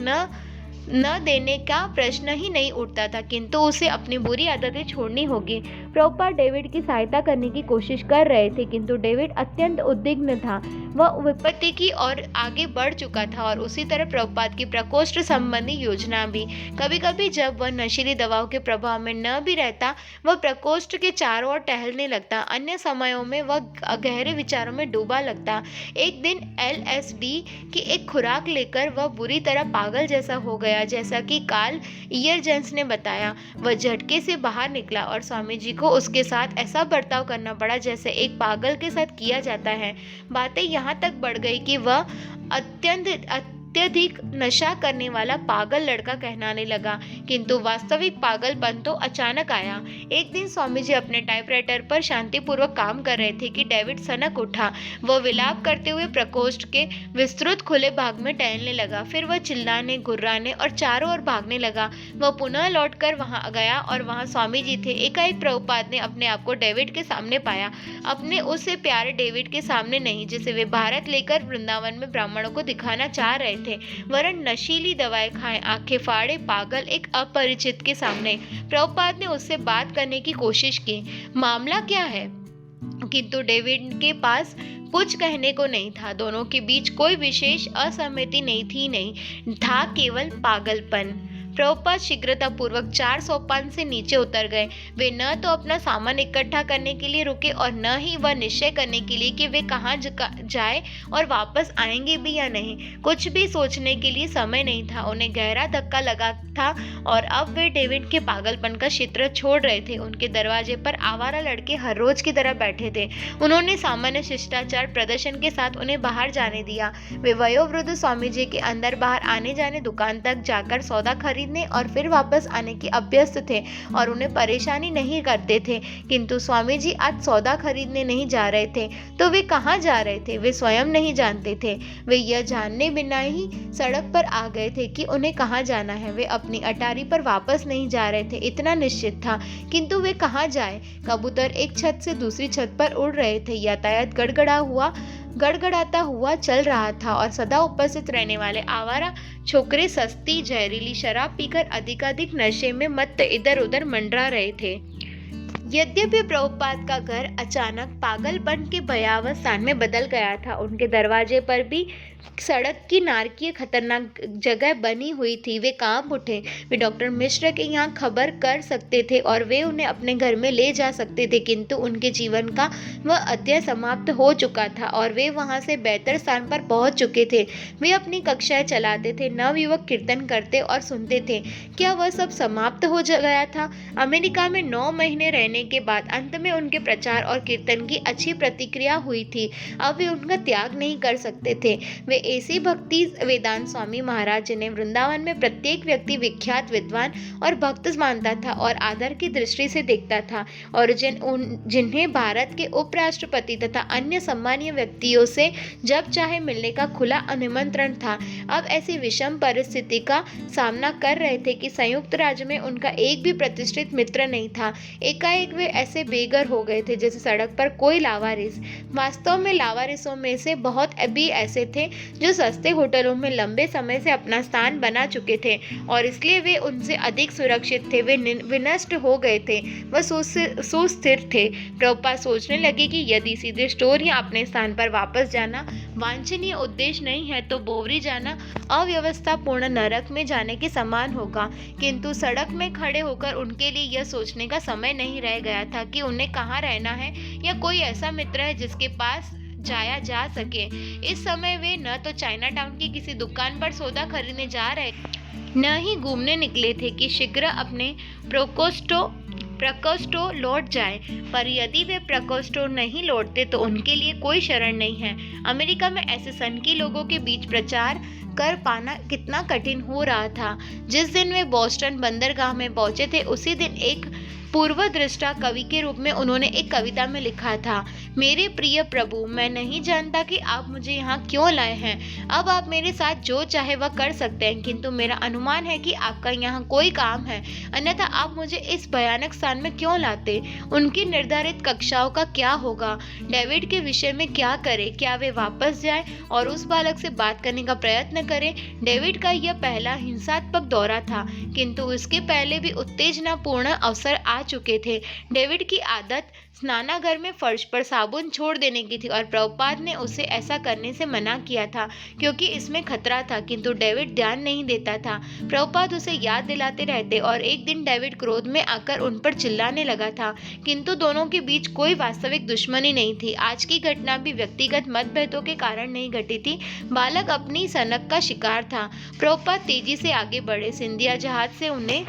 न देने का प्रश्न ही नहीं उठता था, किंतु उसे अपनी बुरी आदतें छोड़नी होगी। प्रभुपाद डेविड की सहायता करने की कोशिश कर रहे थे, किंतु डेविड अत्यंत उद्विग्न था। वह विपत्ति की ओर आगे बढ़ चुका था और उसी तरह प्रभुपाद की प्रकोष्ठ संबंधी योजना भी। कभी कभी जब वह नशीली दवाओं के प्रभाव में न भी रहता, वह प्रकोष्ठ के चारों ओर टहलने लगता। अन्य समयों में वह गहरे विचारों में डूबा लगता। एक दिन LSD की एक खुराक लेकर वह बुरी तरह पागल जैसा हो गया, जैसा कि कार्ल इयरजेंस ने बताया। वह झटके से बाहर निकला और स्वामी जी को उसके साथ ऐसा बर्ताव करना पड़ा जैसे एक पागल के साथ किया जाता है। बातें यहाँ तक बढ़ गई कि वह अत्यधिक नशा करने वाला पागल लड़का कहलाने लगा, किंतु वास्तविक पागलपन तो अचानक आया। एक दिन स्वामी जी अपने टाइपराइटर पर शांतिपूर्वक काम कर रहे थे कि डेविड सनक उठा। वह विलाप करते हुए प्रकोष्ठ के विस्तृत खुले भाग में टहलने लगा। फिर वह चिल्लाने, घुर्राने और चारों ओर भागने लगा। वह पुनः लौटकर वहां गया और वहां स्वामी जी थे। एकाएक प्रभुपाद ने अपने आप को डेविड के सामने पाया, अपने उससे प्यारे डेविड के सामने नहीं, जिसे वे भारत लेकर वृंदावन में ब्राह्मणों को दिखाना चाह रहे थे, वरन नशीली दवाएं खाए, आंखें फाड़े पागल एक अपरिचित के सामने। प्रभुपाद ने उससे बात करने की कोशिश की, मामला क्या है, किंतु डेविड के पास कुछ कहने को नहीं था। दोनों के बीच कोई विशेष असहमति नहीं था, केवल पागलपन। प्रभुपाद शीघ्रतापूर्वक 4 सोपान से नीचे उतर गए। वे न तो अपना सामान इकट्ठा करने के लिए रुके और न ही वह निश्चय करने के लिए कि वे कहाँ जाए और वापस आएंगे भी या नहीं। कुछ भी सोचने के लिए समय नहीं था। उन्हें गहरा धक्का लगा था और अब वे डेविड के पागलपन का क्षेत्र छोड़ रहे थे। उनके दरवाजे पर आवारा लड़के हर रोज की तरह बैठे थे। उन्होंने सामान्य शिष्टाचार प्रदर्शन के साथ उन्हें बाहर जाने दिया। वे वयोवृद्ध स्वामी जी के अंदर बाहर आने जाने, दुकान तक जाकर सौदा खरीदने और फिर वापस आने की अभ्यस्त थे और उन्हें परेशानी नहीं करते थे। किंतु स्वामी जी आज सौदा खरीदने नहीं जा रहे थे, तो वे कहाँ जा रहे थे वे स्वयं नहीं जानते थे। वे यह जानने बिना ही सड़क पर आ गए थे कि उन्हें कहाँ जाना है। वे अपनी अटारी पर वापस नहीं जा रहे थे, इतना निश्चित था, किंतु वे कहाँ जाए। कबूतर एक छत से दूसरी छत पर उड़ रहे थे। यातायात गड़गड़ाता हुआ चल रहा था और सदा उपस्थित रहने वाले आवारा छोकरे सस्ती जहरीली शराब पीकर अधिकाधिक नशे में मत्त इधर उधर मंडरा रहे थे। यद्यपि प्रभुपाद का घर अचानक पागलपन के भयावह स्थान में बदल गया था, उनके दरवाजे पर भी सड़क की नारकीय खतरनाक जगह बनी हुई थी। वे कांप उठे। वे डॉक्टर मिश्र के यहाँ खबर कर सकते थे और वे उन्हें अपने घर में ले जा सकते थे, किंतु उनके जीवन का वह अध्याय समाप्त हो चुका था और वे वहां से बेहतर स्थान पर पहुंच चुके थे। वे अपनी कक्षाएं चलाते थे, नवयुवक कीर्तन करते और सुनते थे। क्या वह सब समाप्त हो गया था? अमेरिका में 9 महीने रहने के बाद अंत में उनके प्रचार और कीर्तन की अच्छी प्रतिक्रिया हुई थी। अब वे उनका त्याग नहीं कर सकते थे। वे ऐसी भक्ति वेदांत स्वामी महाराज, जिन्हें वृंदावन में प्रत्येक व्यक्ति विख्यात विद्वान और भक्त मानता था और आदर की दृष्टि से देखता था, और जिन्हें भारत के उपराष्ट्रपति तथा अन्य सम्मानीय व्यक्तियों से जब चाहे मिलने का खुला निमंत्रण था, अब ऐसी विषम परिस्थिति का सामना कर रहे थे कि संयुक्त राज्य में उनका एक भी प्रतिष्ठित मित्र नहीं था। एकाएक वे ऐसे बेघर हो गए थे जैसे सड़क पर कोई लावारिस। वास्तव में लावारिसों में से बहुत भी ऐसे थे जो सस्ते होटलों में लंबे समय से अपना स्थान बना चुके थे और इसलिए वे उनसे अधिक सुरक्षित थे। वे विनष्ट हो गए थे, वह सुस्थिर थे। प्रभुपाद सोचने लगे कि यदि सीधे स्टोर या अपने स्थान पर वापस जाना वांछनीय उद्देश्य नहीं है, तो बोवरी जाना अव्यवस्थापूर्ण नरक में जाने के समान होगा। किंतु सड़क में खड़े होकर उनके लिए यह सोचने का समय नहीं रह गया था कि उन्हें कहाँ रहना है या कोई ऐसा मित्र है जिसके पास जाया जा सके। इस समय वे न तो चाइना टाउन की किसी दुकान पर सौदा खरीदने जा रहे, न ही घूमने निकले थे कि शीघ्र अपने प्रकोष्ठों लौट जाए। पर यदि वे प्रकोष्ठों नहीं लौटते तो उनके लिए कोई शरण नहीं है। अमेरिका में ऐसे सनकी लोगों के बीच प्रचार कर पाना कितना कठिन हो रहा था। जिस दिन वे बोस्टन बंदरगाह में पहुंचे थे, उसी दिन एक पूर्वदृष्टा कवि के रूप में उन्होंने एक कविता में लिखा था, मेरे प्रिय प्रभु, मैं नहीं जानता कि आप मुझे यहाँ क्यों लाए हैं। अब आप मेरे साथ जो चाहे वह कर सकते हैं, किंतु मेरा अनुमान है कि आपका यहाँ कोई काम है, अन्यथा आप मुझे इस भयानक स्थान में क्यों लाते। उनकी निर्धारित कक्षाओं का क्या होगा? डेविड के विषय में क्या करें? क्या वे वापस जाएं और उस बालक से बात करने का प्रयत्न करें? डेविड का यह पहला हिंसात्मक दौरा था, किंतु इसके पहले भी उत्तेजनापूर्ण अवसर आ चुके थे। डेविड की आदत स्नानागार में फर्श पर साबुन छोड़ देने की थी और प्रभुपाद ने उसे ऐसा करने से मना किया था क्योंकि इसमें खतरा था, किंतु डेविड ध्यान नहीं देता था। प्रभुपाद उसे याद दिलाते रहते और एक दिन डेविड क्रोध में आकर उन पर चिल्लाने लगा था, किंतु दोनों के बीच कोई वास्तविक दुश्मनी नहीं थी। आज की घटना भी व्यक्तिगत मतभेदों के कारण नहीं घटी थी। बालक अपनी सनक का शिकार था। प्रभुपाद तेजी से आगे बढ़े। सिंधिया जहाज से उन्हें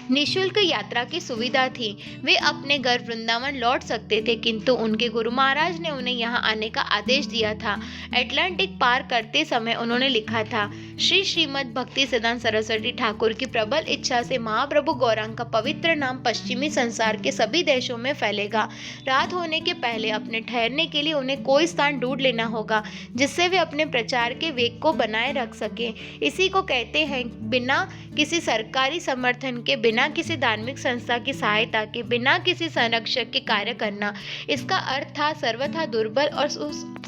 निशुल्क यात्रा की सुविधा थी। वे अपने घर वृंदावन लौट सकते थे, किंतु उनके गुरु महाराज ने उन्हें यहाँ आने का आदेश दिया था। अटलांटिक पार करते समय उन्होंने लिखा था, श्री श्रीमद् भक्ति सिद्धांत सरस्वती ठाकुर की प्रबल इच्छा से महाप्रभु गौरांग का पवित्र नाम पश्चिमी संसार के सभी देशों में फैलेगा। रात होने के पहले अपने ठहरने के लिए उन्हें कोई स्थान ढूंढ लेना होगा जिससे वे अपने प्रचार के वेग को बनाए रख सके। इसी को कहते हैं बिना किसी सरकारी समर्थन के, बिना किसी धार्मिक संस्था की सहायता के, बिना किसी संरक्षक के कार्य करना। इसका अर्थ था सर्वथा दुर्बल और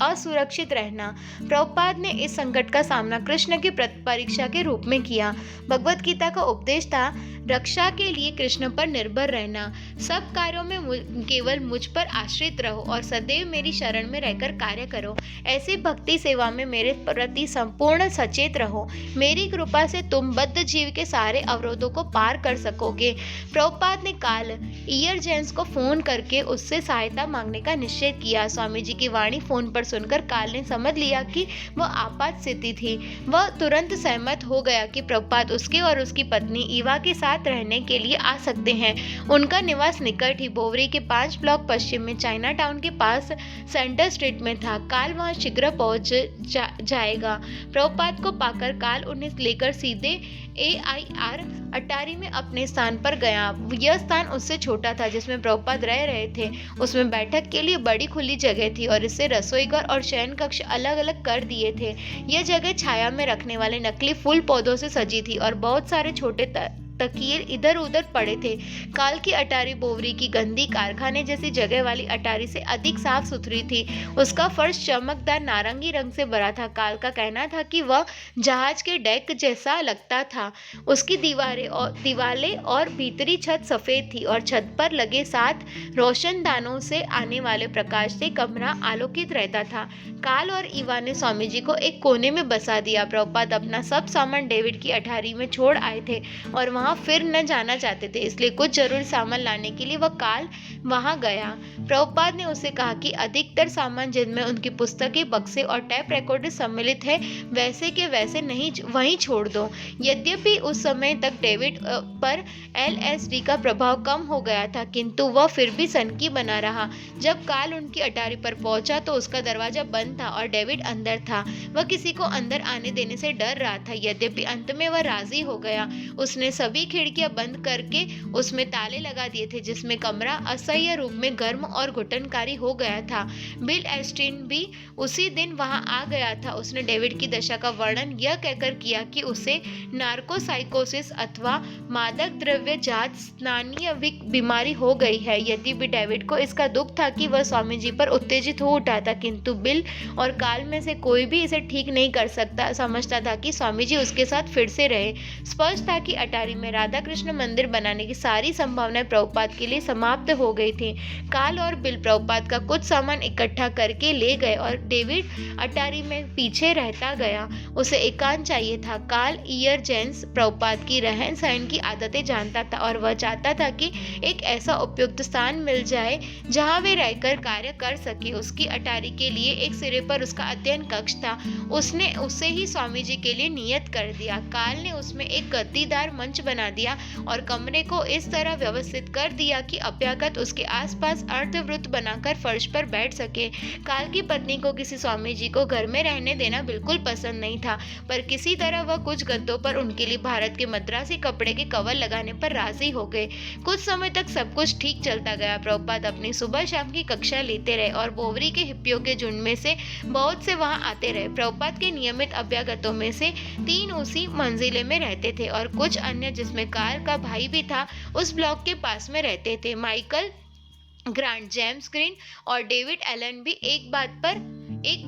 असुरक्षित रहना। प्रभुपाद ने इस संकट का सामना कृष्ण की परीक्षा के रूप में किया। भगवत गीता का उपदेश था, रक्षा के लिए कृष्ण पर निर्भर रहना। सब कार्यों में केवल मुझ पर आश्रित रहो और सदैव मेरी शरण में रहकर कार्य करो। ऐसी भक्ति सेवा में मेरे प्रति संपूर्ण सचेत रहो। मेरी कृपा से तुम बद्ध जीव के सारे अवरोधों को पार कर सकोगे। प्रभुपाद ने काल ईयर जेम्स को फोन करके उससे सहायता मांगने का निश्चय किया। स्वामी जी की वाणी फोन पर सुनकर काल ने समझ लिया कि वह आपात स्थिति थी। वह तुरंत सहमत हो गया कि प्रभुपाद उसके और उसकी पत्नी ईवा के साथ रहने के लिए आ सकते हैं। उनका निवास निकट ही बोवरी के 5 ब्लॉक पश्चिम में चाइना टाउन के पास सेंटर स्ट्रीट में था। काल वहां शीघ्र पहुंच जाएगा। प्रभुपाद को पाकर काल उन्हें लेकर सीधे AIR अटारी में अपने स्थान पर गया। यह स्थान उससे छोटा था जिसमें प्रभुपाद रह रहे थे। उसमें बैठक के लिए बड़ी खुली जगह थी और इससे रसोईघर और शयन कक्ष अलग अलग कर दिए थे। यह जगह छाया में रखने वाले नकली फूल पौधों से सजी थी और बहुत सारे छोटे तकिए इधर उधर पड़े थे। काल की अटारी बोवरी की गंदी कारखाने जैसी जगह वाली अटारी से अधिक साफ सुथरी थी। उसका फर्श चमकदार नारंगी रंग से भरा था। काल का कहना था कि वह जहाज के डेक जैसा लगता था। उसकी दीवारें और भीतरी छत सफेद थी और छत पर लगे 7 रोशनदानों से आने वाले प्रकाश से कमरा आलोकित रहता था। काल और ईवा ने स्वामी जी को एक कोने में बसा दिया। प्रभुपाद अपना सब सामान डेविड की अटारी में छोड़ आए थे और वहां फिर न जाना चाहते थे, इसलिए कुछ जरूरी सामान लाने के लिए वह काल वहां गया। प्रभुपाद ने उसे कहा कि अधिकतर सामान जिनमें उनकी पुस्तकें, बक्से और टैप रिकॉर्डर सम्मिलित है, वैसे के वैसे नहीं वहीं छोड़ दो। यद्यपि उस समय तक डेविड पर LSD का प्रभाव कम हो गया था, किंतु वह फिर भी सनकी बना रहा। जब काल उनकी अटारी पर पहुंचा तो उसका दरवाजा बंद था और डेविड अंदर था। वह किसी को अंदर आने देने से डर रहा था, यद्यपि अंत में वह राजी हो गया। उसने सभी खिड़कियां बंद करके उसमें ताले लगा दिए थे, जिसमें कमरा असह्य रूप में गर्म और घुटनकारी हो गया था। बिल एस्टिन भी उसी दिन वहां आ गया था। उसने डेविड की दशा का वर्णन यह कहकर किया कि उसे नार्कोसाइकोसिस अथवा मादक द्रव्य जात स्नानीय बीमारी हो गई है। यदि भी डेविड को इसका दुख था कि वह स्वामी जी पर उत्तेजित हो उठा था, किंतु बिल और काल में से कोई भी इसे ठीक नहीं कर सकता। समझता था कि स्वामी जी उसके साथ फिर से रहे। स्पष्ट था कि अटारी में राधा कृष्ण मंदिर बनाने की सारी संभावनाएं प्रभुपाद के लिए समाप्त हो गई थी। काल और बिल प्रभुपाद का कुछ सामान इकट्ठा करके ले गए और डेविड अटारी में पीछे रहता गया। उसे एकांत चाहिए था। काल ईयर जेम्स प्रभुपाद की रहन सहन की आदतें जानता था और वह चाहता था कि एक ऐसा उपयुक्त स्थान मिल जाए जहां वे रहकर कार्य कर सके। उसकी अटारी के लिए एक सिरे पर उसका अध्ययन कक्ष था। उसने उसे ही स्वामी जी के लिए नियत कर दिया। काल ने उसमें एक गद्दीदार मंच बना दिया और कमरे को इस तरह व्यवस्थित कर दिया कि अभ्यागत उसके आसपास अर्धवृत्त बनाकर फर्श पर बैठ सके। काल की पत्नी को किसी स्वामी जी को घर में रहने देना बिल्कुल पसंद नहीं था, पर किसी तरह वह कुछ गद्दों पर उनके लिए भारत के मद्रासी कपड़े के कवर लगाने पर राजी हो गए। कुछ समय तक सब कुछ ठीक चलता गया। प्रभुपाद अपनी सुबह शाम की कक्षा लेते रहे और बोवरी के हिप्पियों के झुंड में से बहुत से वहां आते रहे। प्रभुपाद के नियमित अभ्यागतों में से 3 उसी मंजिले में रहते थे और कुछ अन्य, जिसमें कार्ल का भाई भी था, उस ब्लॉक के पास में रहते थे। माइकल ग्रांट, जेम्स ग्रीन और डेविड एलन भी एक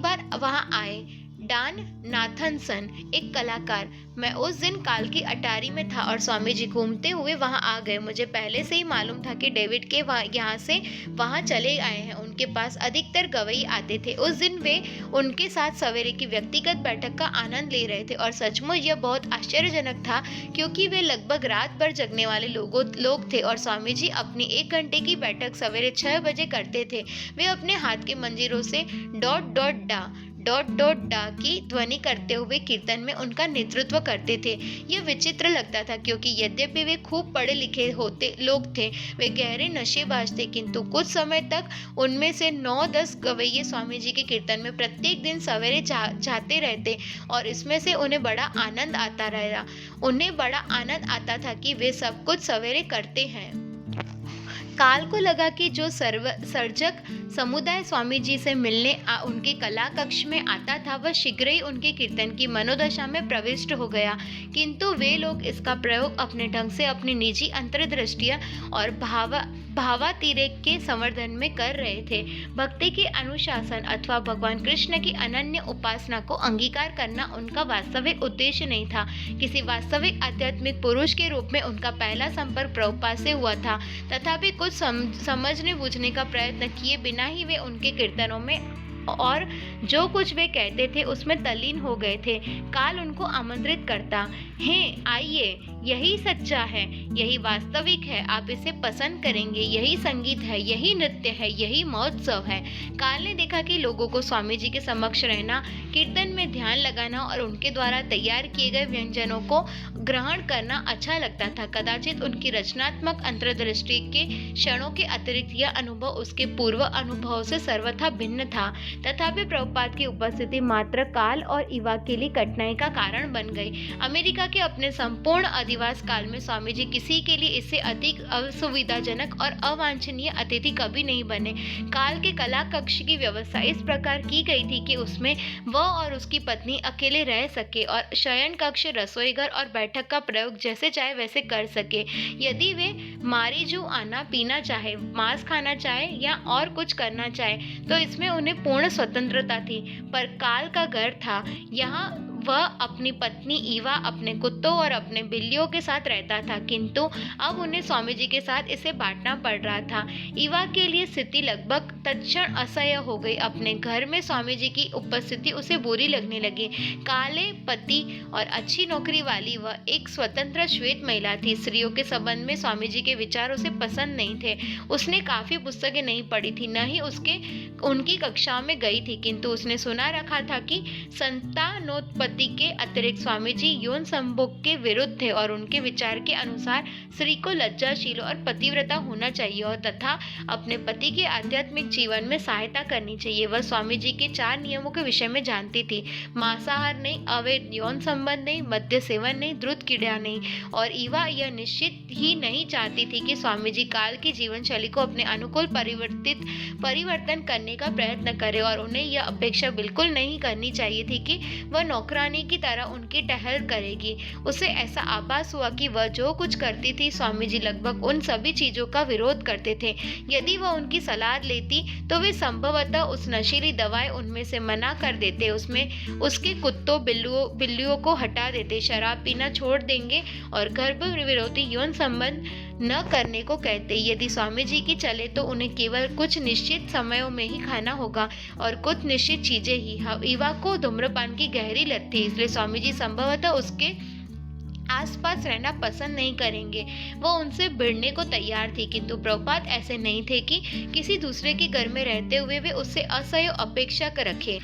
बार वहां आए। डान नाथनसन, एक कलाकार, मैं उस दिन काल की अटारी में था और स्वामी जी घूमते हुए वहां आ गए। मुझे पहले से ही मालूम था कि डेविड के यहाँ से वहां चले आए हैं। उनके पास अधिकतर गवई आते थे। उस दिन वे उनके साथ सवेरे की व्यक्तिगत बैठक का आनंद ले रहे थे और सचमुच यह बहुत आश्चर्यजनक था, क्योंकि वे लगभग रात भर जगने वाले लोग थे और स्वामी जी अपनी 1 घंटे की बैठक सवेरे 6 बजे करते थे। वे अपने हाथ के मंजीरों से डॉट डॉट डा की ध्वनि करते हुए कीर्तन में उनका नेतृत्व करते थे। यह विचित्र लगता था, क्योंकि यद्यपि वे खूब पढ़े लिखे लोग थे, वे गहरे नशेबाज थे, किंतु कुछ समय तक उनमें से 9-10 गवैये स्वामी जी के कीर्तन में प्रत्येक दिन सवेरे जाते रहते और इसमें से उन्हें बड़ा आनंद आता था कि वे सब कुछ सवेरे करते हैं। काल को लगा कि जो सर्जक समुदाय स्वामी जी से मिलने उनके कला कक्ष में आता था, वह शीघ्र ही उनके कीर्तन की मनोदशा में प्रविष्ट हो गया, किंतु वे लोग इसका प्रयोग अपने ढंग से अपनी निजी अंतर्दृष्टियां और भावातिरेक के संवर्धन में कर रहे थे। भक्ति के अनुशासन अथवा भगवान कृष्ण की अनन्य उपासना को अंगीकार करना उनका वास्तविक उद्देश्य नहीं था। किसी वास्तविक आध्यात्मिक पुरुष के रूप में उनका पहला संपर्क प्रभुपाद से हुआ था, तथापि कुछ समझने बूझने का प्रयत्न किए बिना ही वे उनके कीर्तनों में और जो कुछ वे कहते थे उसमें तल्लीन हो गए थे। काल उनको आमंत्रित करता, हैं आइए, यही सच्चा है, यही वास्तविक है, आप इसे पसंद करेंगे, यही संगीत है, यही नृत्य है, यही महोत्सव है। काल ने देखा कि लोगों को स्वामी जी के समक्ष रहना, कीर्तन में ध्यान लगाना और उनके द्वारा तैयार किए गए व्यंजनों को ग्रहण करना अच्छा लगता था। कदाचित उनकी रचनात्मक अंतर्दृष्टि के क्षणों के अतिरिक्त यह अनुभव उसके पूर्व अनुभव से सर्वथा भिन्न था। तथापि प्रभुपाद की उपस्थिति मात्र काल और इवा के लिए कठिनाई का कारण बन गई। अमेरिका के अपने संपूर्ण अधिवास काल में स्वामी जी किसी के लिए इससे अधिक असुविधाजनक और अवांछनीय अतिथि कभी नहीं बने। काल के कला कक्ष की व्यवस्था इस प्रकार की गई थी कि उसमें वह और उसकी पत्नी अकेले रह सके और शयन कक्ष, रसोईघर और बैठक का प्रयोग जैसे चाहे वैसे कर सके। यदि वे मारीजू आना पीना चाहे, मांस खाना चाहे या और कुछ करना चाहे तो इसमें उन्हें पूर्ण स्वतंत्रता थी। पर काल का घर था, यहाँ वह अपनी पत्नी ईवा, अपने कुत्तों और अपने बिल्लियों के साथ रहता था, किंतु अब उन्हें स्वामी जी के साथ इसे बांटना पड़ रहा था। ईवा के लिए स्थिति लगभग तत्क्षण असह्य हो गई। अपने घर में स्वामी जी की उपस्थिति उसे बुरी लगने लगी। काले पति और अच्छी नौकरी वाली वह एक स्वतंत्र श्वेत महिला थी। स्त्रियों के संबंध में स्वामी जी के विचार उसे पसंद नहीं थे। उसने काफी पुस्तकें नहीं पढ़ी थी, न ही उनकी कक्षाओं में गई थी, किंतु उसने सुना रखा था कि संतानोत्पत्ति के अतिरिक्त स्वामी जी यौन संभोग के विरुद्ध थे और उनके विचार के अनुसार स्त्री को लज्जाशील और पतिव्रता होना चाहिए और तथा अपने पति के आध्यात्मिक जीवन में सहायता करनी चाहिए। वह स्वामी जी के 4 नियमों के विषय में जानती थी। मांसाहार नहीं, अवैध यौन संबंध नहीं, मद्य सेवन नहीं, द्रुत क्रीड़ा नहीं। और ईवा यह निश्चित ही नहीं चाहती थी कि स्वामी जी काल की जीवन शैली को अपने अनुकूल परिवर्तन करने का प्रयत्न करे और उन्हें यह अपेक्षा बिल्कुल नहीं करनी चाहिए थी कि वह नौकरानी की तरह उनकी टहल करेगी। उसे ऐसा आभास हुआ कि वह जो कुछ करती थी, स्वामी जी लगभग उन सभी चीजों का विरोध करते थे। यदि वह उनकी सलाह लेती तो वे संभवतः उस नशीली दवाएं उनमें से मना कर देते, उसके कुत्तों बिल्लियों को हटा देते, शराब पीना छोड़ देंगे और गर्भ विरोधी यौन संबंध न करने को कहते। यदि स्वामी जी की चले तो उन्हें केवल कुछ निश्चित समयों में ही खाना होगा और कुछ निश्चित चीजें ही। ईवा को धूम्रपान की गहरी लत थी, इसलिए स्वामी जी संभवतः उसके आसपास रहना पसंद नहीं करेंगे। वो उनसे भिड़ने को तैयार थी, किंतु प्रभुपाद ऐसे नहीं थे कि किसी दूसरे के घर में रहते हुए वे उससे असह्य अपेक्षा कर रखे।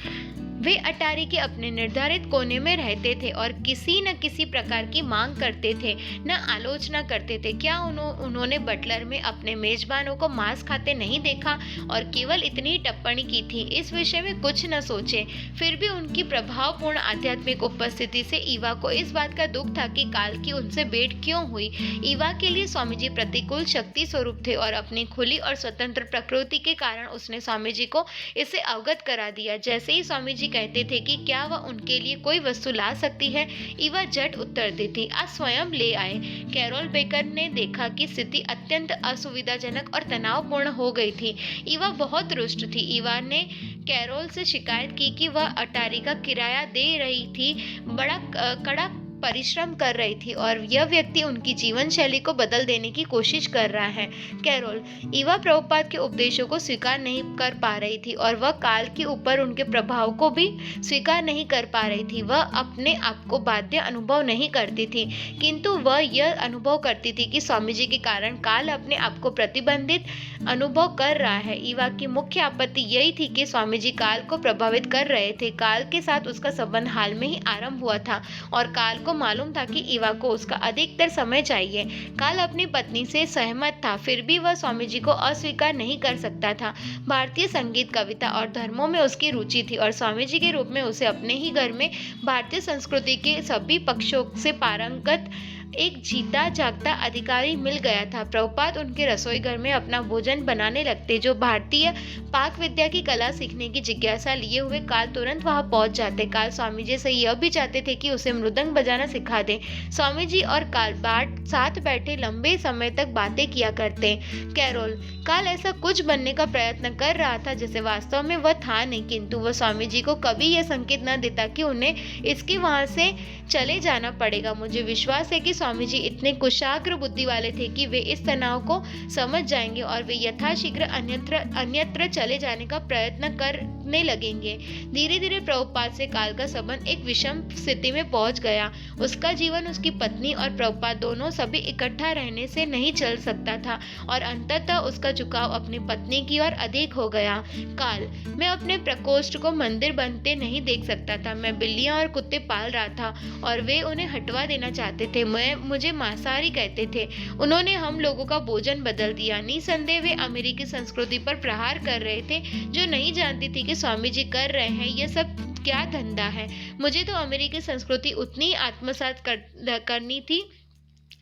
वे अटारी के अपने निर्धारित कोने में रहते थे और किसी न किसी प्रकार की मांग करते थे, न आलोचना करते थे। क्या उन्होंने बटलर में अपने मेजबानों को मांस खाते नहीं देखा और केवल इतनी टिप्पणी की थी, इस विषय में कुछ न सोचे। फिर भी उनकी प्रभावपूर्ण आध्यात्मिक उपस्थिति से ईवा को इस बात का दुख था कि काल की उनसे भेंट क्यों हुई। ईवा के लिए स्वामी जी प्रतिकूल शक्ति स्वरूप थे और अपनी खुली और स्वतंत्र प्रकृति के कारण उसने स्वामी जी को इससे अवगत करा दिया। जैसे ही स्वामी जी कहते थे कि क्या वह उनके लिए कोई वस्तु ला सकती है, ईवा झट उत्तर देती, आज स्वयं ले आए। कैरोल बेकर ने देखा कि स्थिति अत्यंत असुविधाजनक और तनावपूर्ण हो गई थी। ईवा बहुत रुष्ट थी। ईवा ने कैरोल से शिकायत की कि वह अटारी का किराया दे रही थी, बड़ा कड़ा परिश्रम कर रही थी और यह व्यक्ति उनकी जीवन शैली को बदल देने की कोशिश कर रहा है। कैरोल ईवा प्रभुपाद के उपदेशों को स्वीकार नहीं कर पा रही थी और वह काल के ऊपर उनके प्रभाव को भी स्वीकार नहीं कर पा रही थी। वह अपने आप को बाध्य अनुभव नहीं करती थी, किंतु वह यह अनुभव करती थी कि स्वामी जी के कारण काल अपने आप को प्रतिबंधित अनुभव कर रहा है। ईवा की मुख्य आपत्ति यही थी कि स्वामी जी काल को प्रभावित कर रहे थे। काल के साथ उसका संबंध हाल में ही आरंभ हुआ था और काल को मालूम था कि ईवा को उसका अधिकतर समय चाहिए। काल अपनी पत्नी से सहमत था, फिर भी वह स्वामी जी को अस्वीकार नहीं कर सकता था। भारतीय संगीत, कविता और धर्मों में उसकी रुचि थी और स्वामी जी के रूप में उसे अपने ही घर में भारतीय संस्कृति के सभी पक्षों से पारंगत एक जीता जागता अधिकारी मिल गया था। प्रभुपाद उनके रसोई घर में अपना भोजन बनाने लगते। जो भारतीय पाक विद्या की कला सीखने की जिज्ञासा लिए हुए काल तुरंत वहां पहुंच जाते। काल स्वामी जी से यह भी चाहते थे कि उसे मृदंग बजाना सिखा दे। स्वामी जी और काल साथ बैठे लंबे समय तक बातें किया करते। कैरोल काल ऐसा कुछ बनने का प्रयत्न कर रहा था जैसे वास्तव में वह था नहीं, किंतु वह स्वामी जी को कभी यह संकेत न देता कि उन्हें इसके वहां से चले जाना पड़ेगा। मुझे विश्वास है कि स्वामी जी इतने कुशाग्र बुद्धि वाले थे कि वे इस तनाव को समझ जाएंगे और वे यथाशीघ्र अन्यत्र चले जाने का प्रयत्न करने लगेंगे। धीरे धीरे प्रभुपाद से काल का संबंध एक विषम स्थिति में पहुंच गया। उसका जीवन, उसकी पत्नी और प्रभुपाद दोनों सभी इकट्ठा रहने से नहीं चल सकता था और अंततः उसका झुकाव अपनी पत्नी की ओर अधिक हो गया। काल मैं अपने प्रकोष्ठ को मंदिर बनते नहीं देख सकता था। मैं बिल्लियां और कुत्ते पाल रहा था और वे उन्हें हटवा देना चाहते थे। मुझे मांसाहारी कहते थे। उन्होंने हम लोगों का भोजन बदल दिया। निसंदेह वे अमेरिकी संस्कृति पर प्रहार कर रहे थे, जो नहीं जानती थी कि स्वामी जी कर रहे हैं यह सब क्या धंधा है। मुझे तो अमेरिकी संस्कृति उतनी आत्मसात करनी थी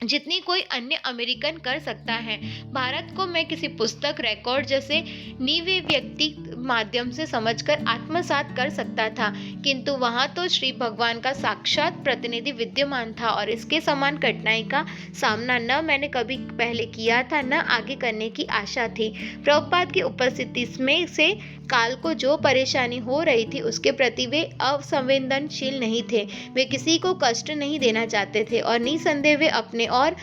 जितनी कोई अन्य अमेरिकन कर सकता है। भारत को मैं किसी पुस्तक, रिकॉर्ड जैसे नीवे व्यक्ति माध्यम से समझकर आत्मसात कर सकता था, किंतु वहां तो श्री भगवान का साक्षात प्रतिनिधि विद्यमान था और इसके समान कठिनाई का सामना न मैंने कभी पहले किया था, न आगे करने की आशा थी। प्रभुपाद की उपस्थिति में से काल को जो परेशानी हो रही थी उसके प्रति वे असंवेदनशील नहीं थे। वे किसी को कष्ट नहीं देना चाहते थे और निसंदेह वे अपने और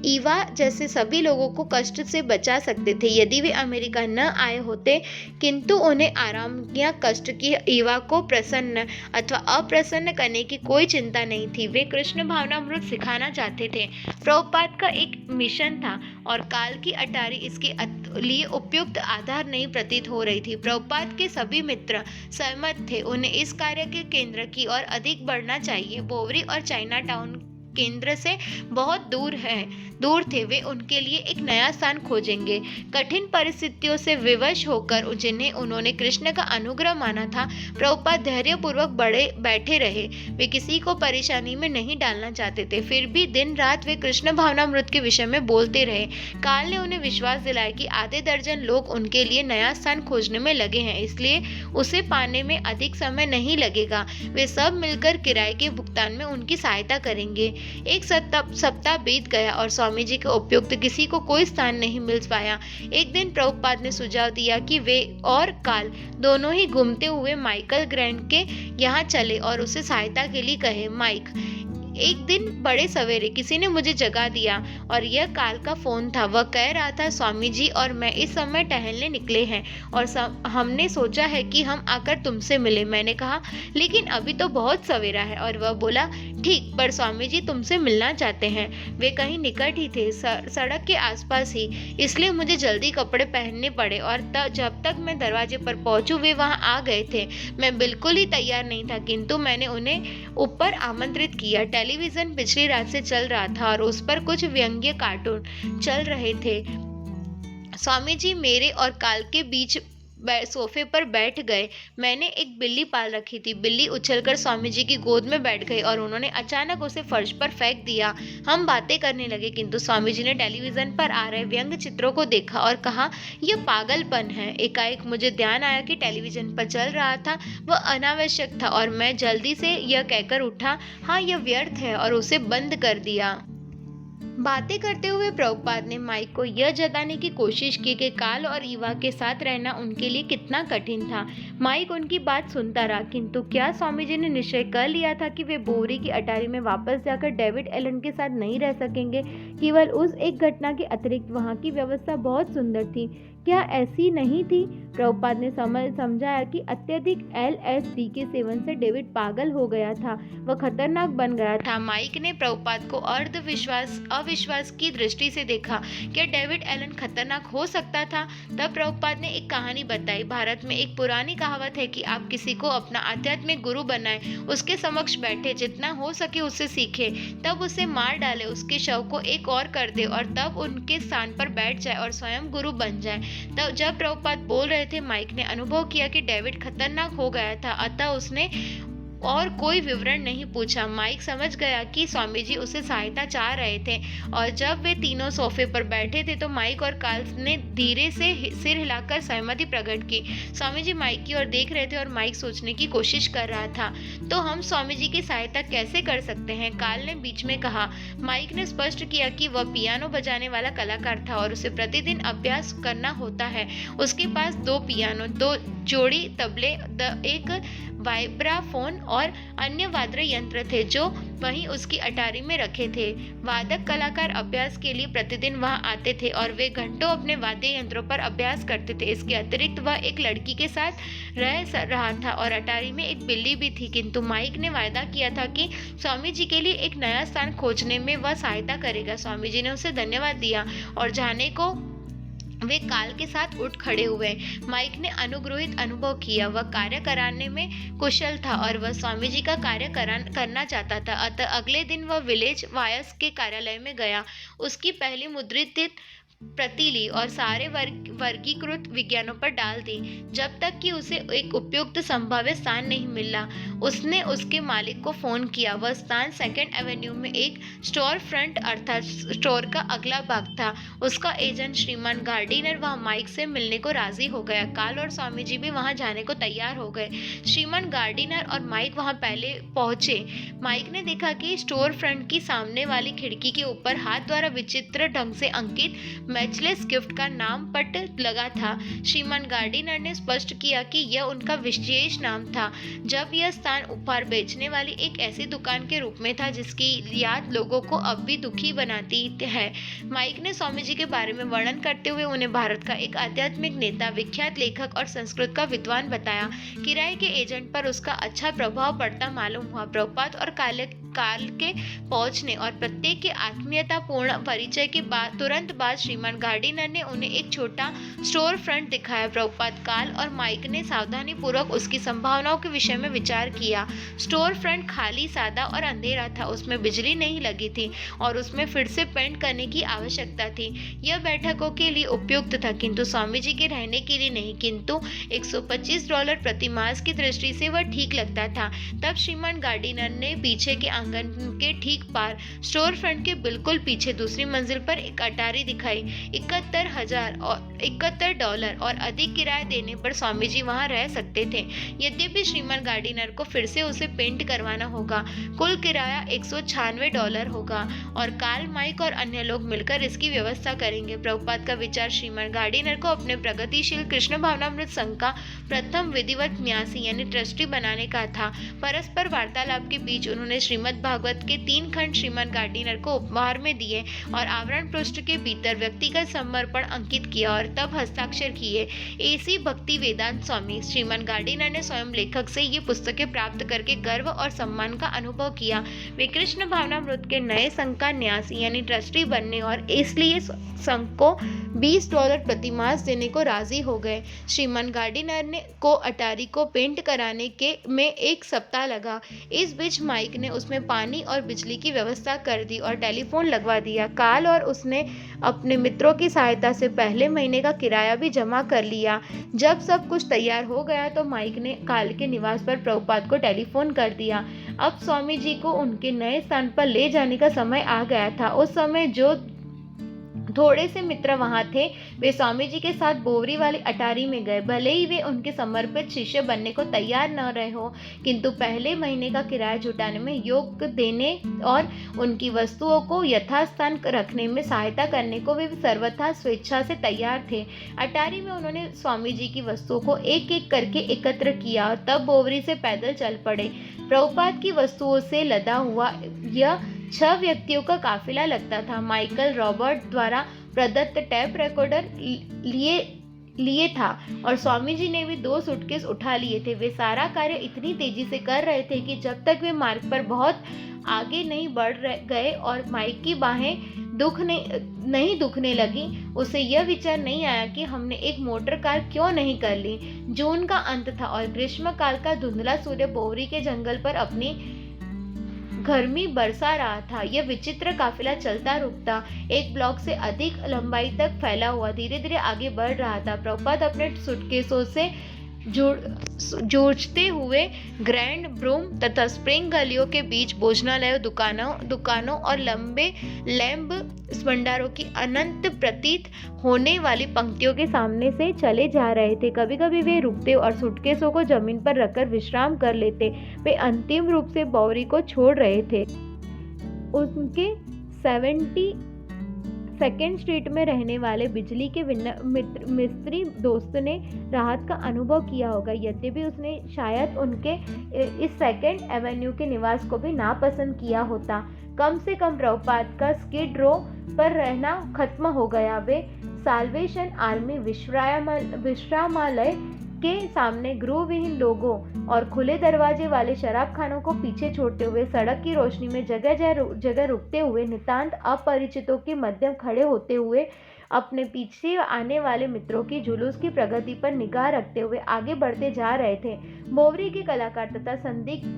ईवा जैसे सभी लोगों को कष्ट से बचा सकते थे यदि वे अमेरिका न आए होते, किंतु उन्हें आराम या कष्ट की ईवा को प्रसन्न अथवा अप्रसन्न करने की कोई चिंता नहीं थी। वे कृष्ण भावनामृत सिखाना चाहते थे। प्रभुपाद का एक मिशन था और काल की अटारी इसके लिए उपयुक्त आधार नहीं प्रतीत हो रही थी। प्रभुपाद के सभी मित्र सहमत थे। उन्हें इस कार्य के केंद्र की ओर अधिक बढ़ना चाहिए। बोवरी और चाइना टाउन केंद्र से बहुत दूर थे। वे उनके लिए एक नया स्थान खोजेंगे। कठिन परिस्थितियों से विवश होकर जिन्हें उन्होंने कृष्ण का अनुग्रह माना था, प्रभुपाद धैर्यपूर्वक बैठे रहे। वे किसी को परेशानी में नहीं डालना चाहते थे। फिर भी दिन रात वे कृष्ण भावनामृत के विषय में बोलते रहे। काल ने उन्हें विश्वास दिलाया कि आधे दर्जन लोग उनके लिए नया स्थान खोजने में लगे हैं, इसलिए उसे पाने में अधिक समय नहीं लगेगा। वे सब मिलकर किराए के भुगतान में उनकी सहायता करेंगे। एक सप्ताह बीत गया और स्वामी जी के उपयुक्त किसी को कोई स्थान नहीं मिल पाया। एक दिन प्रभुपाद ने सुझाव दिया कि वे और काल दोनों ही घूमते हुए माइकल ग्रैंड के यहाँ चले और उसे सहायता के लिए कहे। माइक एक दिन बड़े सवेरे किसी ने मुझे जगा दिया और यह काल का फोन था। वह कह रहा था, स्वामी जी और मैं इस समय टहलने निकले हैं और हमने सोचा है कि हम आकर तुमसे मिले। मैंने कहा, लेकिन अभी तो बहुत सवेरा है। और वह बोला, ठीक, पर स्वामी जी तुमसे मिलना चाहते हैं। वे कहीं निकट ही थे, सड़क के आसपास ही, इसलिए मुझे जल्दी कपड़े पहनने पड़े और जब तक मैं दरवाजे पर पहुंचूं वे वहां आ गए थे। मैं बिल्कुल ही तैयार नहीं था, किंतु मैंने उन्हें ऊपर आमंत्रित किया। टेलीविजन पिछली रात से चल रहा था और उस पर कुछ व्यंग्य कार्टून चल रहे थे। स्वामी जी मेरे और काल के बीच सोफे पर बैठ गए। मैंने एक बिल्ली पाल रखी थी। बिल्ली उछलकर स्वामी जी की गोद में बैठ गई और उन्होंने अचानक उसे फर्श पर फेंक दिया। हम बातें करने लगे, किंतु स्वामी जी ने टेलीविजन पर आ रहे व्यंग्य चित्रों को देखा और कहा, यह पागलपन है। एकाएक मुझे ध्यान आया कि टेलीविजन पर चल रहा था वह अनावश्यक था और मैं जल्दी से यह कहकर उठा, हाँ यह व्यर्थ है, और उसे बंद कर दिया। बातें करते हुए प्रभुपाद ने माइक को यह जताने की कोशिश की कि काल और ईवा के साथ रहना उनके लिए कितना कठिन था। माइक उनकी बात सुनता रहा, किंतु क्या स्वामी जी ने निश्चय कर लिया था कि वे बोरी की अटारी में वापस जाकर डेविड एलन के साथ नहीं रह सकेंगे? केवल उस एक घटना के अतिरिक्त वहाँ की व्यवस्था बहुत सुंदर थी। क्या ऐसी नहीं थी? प्रभुपाद ने समझाया कि अत्यधिक LSD के सेवन से डेविड पागल हो गया था, वह खतरनाक बन गया था। माइक ने प्रभुपाद को अविश्वास की दृष्टि से देखा। क्या डेविड एलन खतरनाक हो सकता था? तब प्रभुपाद ने एक कहानी बताई। भारत में एक पुरानी कहावत है कि आप किसी को अपना आध्यात्मिक गुरु बनाएं, उसके समक्ष बैठे, जितना हो सके उससे सीखे, तब उसे मार डाले, उसके शव को एक और कर दे और तब उनके स्थान पर बैठ जाए और स्वयं गुरु बन जाए। तब जब प्रभुपाद बोल रहे थे, माइक ने अनुभव किया कि डेविड खतरनाक हो गया था, अतः उसने और कोई विवरण नहीं पूछा। माइक समझ गया कि स्वामी जी उसे सहायता चाह रहे थे और जब वे तीनों सोफे पर बैठे थे तो माइक और काल ने धीरे से सिर हिलाकर सहमति प्रकट की। स्वामी जी माइक की ओर देख रहे थे और माइक सोचने की कोशिश कर रहा था, तो हम स्वामी जी की सहायता कैसे कर सकते हैं? काल ने बीच में कहा। माइक ने स्पष्ट किया कि वह पियानो बजाने वाला कलाकार था और उसे प्रतिदिन अभ्यास करना होता है। उसके पास 2 पियानो, 2 जोड़ी तबले, एक वाइब्राफोन और अन्य वाद्य यंत्र थे जो वहीं उसकी अटारी में रखे थे। वादक कलाकार अभ्यास के लिए प्रतिदिन वहां आते थे और वे घंटों अपने वाद्य यंत्रों पर अभ्यास करते थे। इसके अतिरिक्त वह एक लड़की के साथ रह रहा था और अटारी में एक बिल्ली भी थी, किंतु माइक ने वायदा किया था कि स्वामी जी के लिए एक नया स्थान खोजने में वह सहायता करेगा। स्वामी जी ने उसे धन्यवाद दिया और जाने को वे काल के साथ उठ खड़े हुए। माइक ने अनुग्रहित अनुभव किया। वह कार्य कराने में कुशल था और वह स्वामी जी का कार्य करना चाहता था। अतः अगले दिन वह विलेज वायस के कार्यालय में गया, उसकी पहली मुद्रित प्रति ली और सारे वर्गीकृत विज्ञानों पर डाल दी। जब तक कि उसे एक उपयुक्त संभाव्य स्थान नहीं मिला, उसने उसके मालिक को फोन किया। वह स्थान 2nd एवेन्यू में एक स्टोर फ्रंट अर्थात स्टोर का अगला भाग था। उसका एजेंट श्रीमान गार्डिनर वहां माइक से मिलने को राजी हो गया। काल और स्वामी जी भी वहां जाने को तैयार हो गए। श्रीमान गार्डिनर और माइक वहां पहले पहुंचे। माइक ने देखा कि स्टोर फ्रंट की सामने वाली खिड़की के ऊपर हाथ द्वारा विचित्र ढंग से अंकित मैचलेस गिफ्ट का नाम पट लगा था। श्रीमान गार्डिनर ने स्पष्ट किया कि यह उनका विशेष नाम था, जब यह स्थान उपहार बेचने वाली एक ऐसी दुकान के रूप में था जिसकी याद लोगों को अब भी दुखी बनाती है। माइक ने स्वामी जी के बारे में वर्णन करते हुए उन्हें भारत का एक आध्यात्मिक नेता, विख्यात लेखक और संस्कृत का विद्वान बताया। किराए के एजेंट पर उसका अच्छा प्रभाव पड़ता मालूम हुआ। प्रभुपाद और काल के पहुंचने और प्रत्येक के आत्मीयता पूर्ण परिचय के तुरंत बाद श्रीमान गार्डिनर ने उन्हें एक छोटा स्टोर फ्रंट दिखाया। प्रभुपाद, काल और माइक ने सावधानी पूर्वक उसकी संभावनाओं के विषय में विचार किया। स्टोर फ्रंट खाली, सादा और अंधेरा था। उसमें बिजली नहीं लगी थी और उसमें फिर से पेंट करने की आवश्यकता थी। यह बैठकों के लिए उपयुक्त था, किंतु स्वामी जी के रहने के लिए नहीं। किंतु $125 प्रति मास की दृष्टि से वह ठीक लगता था। तब श्रीमान गार्डिनर ने पीछे के आंगन के ठीक पार स्टोर फ्रंट के बिल्कुल पीछे दूसरी मंजिल पर एक अटारी दिखाई। $71 और अधिक किराया देने पर स्वामी जी वहां रह सकते थे। यद्यपि श्रीमान गार्डिनर को फिर से उसे पेंट करवाना होगा। कुल किराया $196 होगा और काल, माइक और अन्य लोग मिलकर इसकी व्यवस्था करेंगे। प्रभुपाद का विचार श्रीमान गार्डिनर को अपने प्रगतिशील कृष्ण भावनामृत संघ का प्रथम विधिवत न्यासी यानी ट्रस्टी बनाने का था। परस्पर वार्तालाप के बीच उन्होंने श्रीमद श्रीमद् भागवत के 3 खंड श्रीमद् गार्डिनर को उपहार में दिए और आवरण पृष्ठ के भीतर व्यक्तिगत समर्पण अंकित किया और तब हस्ताक्षर किए। एसी भक्ति वेदांत स्वामी। श्रीमद् गार्डिनर ने स्वयं लेखक से ये पुस्तकें प्राप्त करके गर्व और सम्मान का अनुभव किया। वे कृष्ण भावनामृत के नए संघ का न्यासी यानी ट्रस्टी बनने और इसलिए संघ को $20 प्रति मास देने को राजी हो गए। श्रीमद् गार्डिनर को अटारी को पेंट कराने के में 1 सप्ताह लगा। इस बीच माइक ने उसमें पानी और बिजली की व्यवस्था कर दी और टेलीफोन लगवा दिया। काल और उसने अपने मित्रों की सहायता से पहले महीने का किराया भी जमा कर लिया। जब सब कुछ तैयार हो गया तो माइक ने काल के निवास पर प्रभुपाद को टेलीफोन कर दिया। अब स्वामी जी को उनके नए स्थान पर ले जाने का समय आ गया था। उस समय जो थोड़े से मित्र वहां थे वे स्वामी जी के साथ बोवरी वाली अटारी में गए। भले ही वे उनके समर्पित शिष्य बनने को तैयार न रहे हो, किंतु पहले महीने का किराया जुटाने में योग देने और उनकी वस्तुओं को यथास्थान रखने में सहायता करने को वे सर्वथा स्वेच्छा से तैयार थे। अटारी में उन्होंने स्वामी जी की वस्तुओं को एक एक करके एकत्र किया और तब बोवरी से पैदल चल पड़े। प्रभुपाद की वस्तुओं से लदा हुआ यह 6 व्यक्तियों का काफिला लगता था। माइकल रॉबर्ट द्वारा प्रदत्त टेप रिकॉर्डर लिए था और स्वामी जी ने भी 2 सूटकेस उठा लिए थे। वे सारा कार्य इतनी तेजी से कर रहे थे कि जब तक वे मार्ग पर बहुत आगे नहीं बढ़ गए और माइक की बाहें नहीं दुखने लगी, उसे यह विचार नहीं आया कि हमने एक मोटर कार क्यों नहीं कर ली। जून का अंत था और ग्रीष्म काल का धुंधला सूर्य बोवरी के जंगल पर अपनी गर्मी बरसा रहा था। यह विचित्र काफिला चलता रुकता, एक ब्लॉक से अधिक लंबाई तक फैला हुआ धीरे धीरे आगे बढ़ रहा था। प्रभुपाद अपने सूटकेसों से जूझते हुए ग्रैंड ब्रूम तथा स्प्रिंग गलियों के बीच भोजनालयों, दुकानों और लंबे लैंब भंडारों की अनंत प्रतीत होने वाली पंक्तियों के सामने से चले जा रहे थे। कभी कभी वे रुकते और सूटकेसों को जमीन पर रखकर विश्राम कर लेते। वे अंतिम रूप से बोवरी को छोड़ रहे थे। उनके 72nd स्ट्रीट में रहने वाले बिजली के मिस्त्री दोस्त ने राहत का अनुभव किया होगा, यद्यपि उसने शायद उनके इस 2nd एवेन्यू के निवास को भी नापसंद किया होता। कम से कम प्रभुपाद का स्किड रो पर रहना खत्म हो गया। वे साल्वेशन आर्मी विश्रामालय के सामने गृहविहीन लोगों और खुले दरवाजे वाले शराब खानों को पीछे छोड़ते हुए सड़क की रोशनी में जगह रुकते हुए नितांत अपरिचितों के मध्य खड़े होते हुए अपने पीछे आने वाले मित्रों की जुलूस की प्रगति पर निगाह रखते हुए आगे बढ़ते जा रहे थे। बोवरी के कलाकार तथा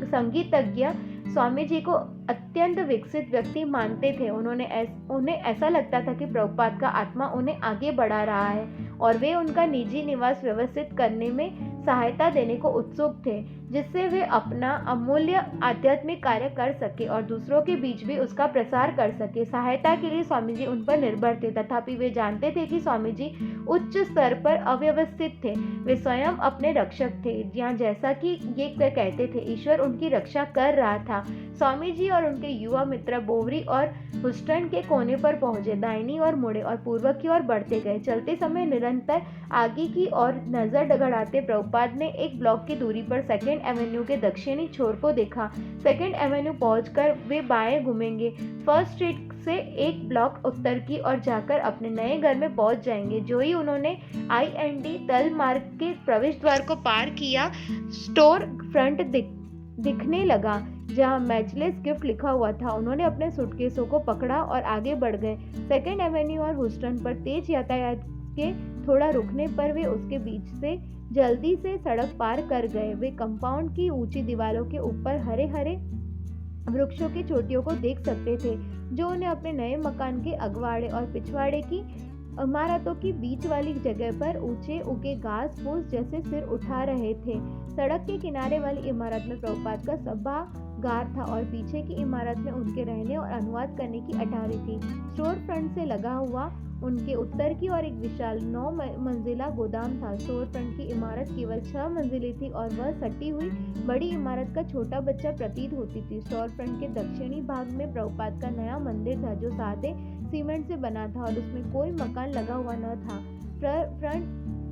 संगीतज्ञ स्वामी जी को अत्यंत विकसित व्यक्ति मानते थे। उन्हें ऐसा लगता था कि प्रभुपाद का आत्मा उन्हें आगे बढ़ा रहा है और वे उनका निजी निवास व्यवस्थित करने में सहायता देने को उत्सुक थे, जिससे वे अपना अमूल्य आध्यात्मिक कार्य कर सके और दूसरों के बीच भी उसका प्रसार कर सके। सहायता के लिए स्वामी जी उन पर निर्भर थे, तथापि वे जानते थे कि स्वामी जी उच्च स्तर पर अव्यवस्थित थे। वे स्वयं अपने रक्षक थे, या जैसा कि ये कहते थे, ईश्वर उनकी रक्षा कर रहा था। स्वामी जी और उनके युवा मित्र बोवरी और हुस्टन के कोने पर पहुंचे, दाहिनी ओर मुड़े और पूर्व की ओर बढ़ते गए। चलते समय निरंतर आगे की ओर नजर गड़ाते प्रभुपाद ने एक ब्लॉक की दूरी पर 2nd एवेन्यू के दक्षिणी छोर को देखा। 2nd एवेन्यू पहुंचकर वे बाएं घूमेंगे, 1st स्ट्रीट से एक ब्लॉक उत्तर की ओर जाकर अपने नए घर में पहुंच जाएंगे। जो ही उन्होंने IND तल मार्ग के प्रवेश द्वार को पार किया, स्टोर फ्रंट दिखने लगा जहां मैचलेस गिफ्ट लिखा हुआ था। उन्होंने अपने सूटकेसों को पकड़ा और आगे बढ़ गए। 2nd एवेन्यू और हुस्टन पर तेज यातायात के थोड़ा रुकने पर वे उसके बीच से जल्दी से सड़क पार कर गए। वे कंपाउंड की ऊंची दीवारों के ऊपर हरे हरे वृक्षों की चोटियों को देख सकते थे, जो उन्हें अपने नए मकान के अगवाड़े और पिछवाड़े की इमारतों की बीच वाली जगह पर ऊंचे उगे घास फूस जैसे सिर उठा रहे थे। सड़क के किनारे वाली इमारत में प्रभुपाद का सभागार था और पीछे की इमारत में उनके रहने और अनुवाद करने की अटारी थी। स्टोर फ्रंट से लगा हुआ उनके उत्तर की ओर एक विशाल 9 मंजिला गोदाम था। स्टोर फ्रंट की इमारत केवल 6 मंजिली थी और वह सटी हुई बड़ी इमारत का छोटा बच्चा प्रतीत होती थी। स्टोर फ्रंट के दक्षिणी भाग में प्रभुपाद का नया मंदिर था, जो सादे सीमेंट से बना था और उसमें कोई मकान लगा हुआ न था।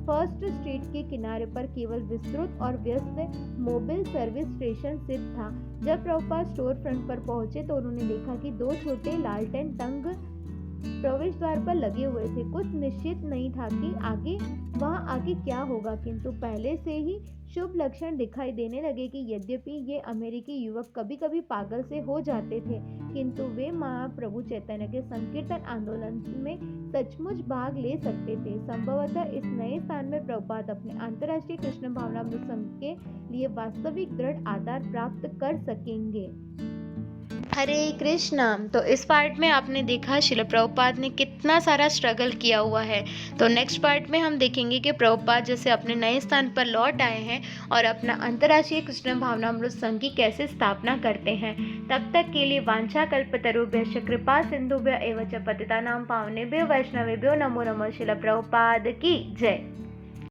फर्स्ट स्ट्रीट के किनारे पर केवल विस्तृत और व्यस्त मोबाइल सर्विस स्टेशन स्थित था। जब प्रभुपाद स्टोर फ्रंट पर पहुंचे तो उन्होंने देखा कि 2 छोटे लालटेन टंग प्रवेश द्वार पर लगे हुए थे। कुछ निश्चित नहीं था कि वहां आगे क्या होगा, किंतु पहले से ही शुभ लक्षण दिखाई देने लगे कि यद्यपि ये अमेरिकी युवक कभी कभी पागल से हो जाते थे, किंतु वे महाप्रभु चैतन्य के संकीर्तन आंदोलन में सचमुच भाग ले सकते थे। संभवतः इस नए स्थान में प्रभुपाद अपने अंतर्राष्ट्रीय कृष्ण भावनामृत संघ के लिए वास्तविक दृढ़ आधार प्राप्त कर सकेंगे। हरे कृष्णा। तो इस पार्ट में आपने देखा शिल प्रभुपाद ने कितना सारा स्ट्रगल किया हुआ है। तो नेक्स्ट पार्ट में हम देखेंगे कि प्रभुपाद जैसे अपने नए स्थान पर लौट आए हैं और अपना अंतर्राष्ट्रीय कृष्ण भावनामृत संघ की कैसे स्थापना करते हैं। तब तक के लिए वांछा कल्पतरुभ्यश्च कृपा सिंधुभ्य एव च पतितानां पावनेभ्यो वैष्णवेभ्यो नमो नमः। शिल प्रभुपाद की जय।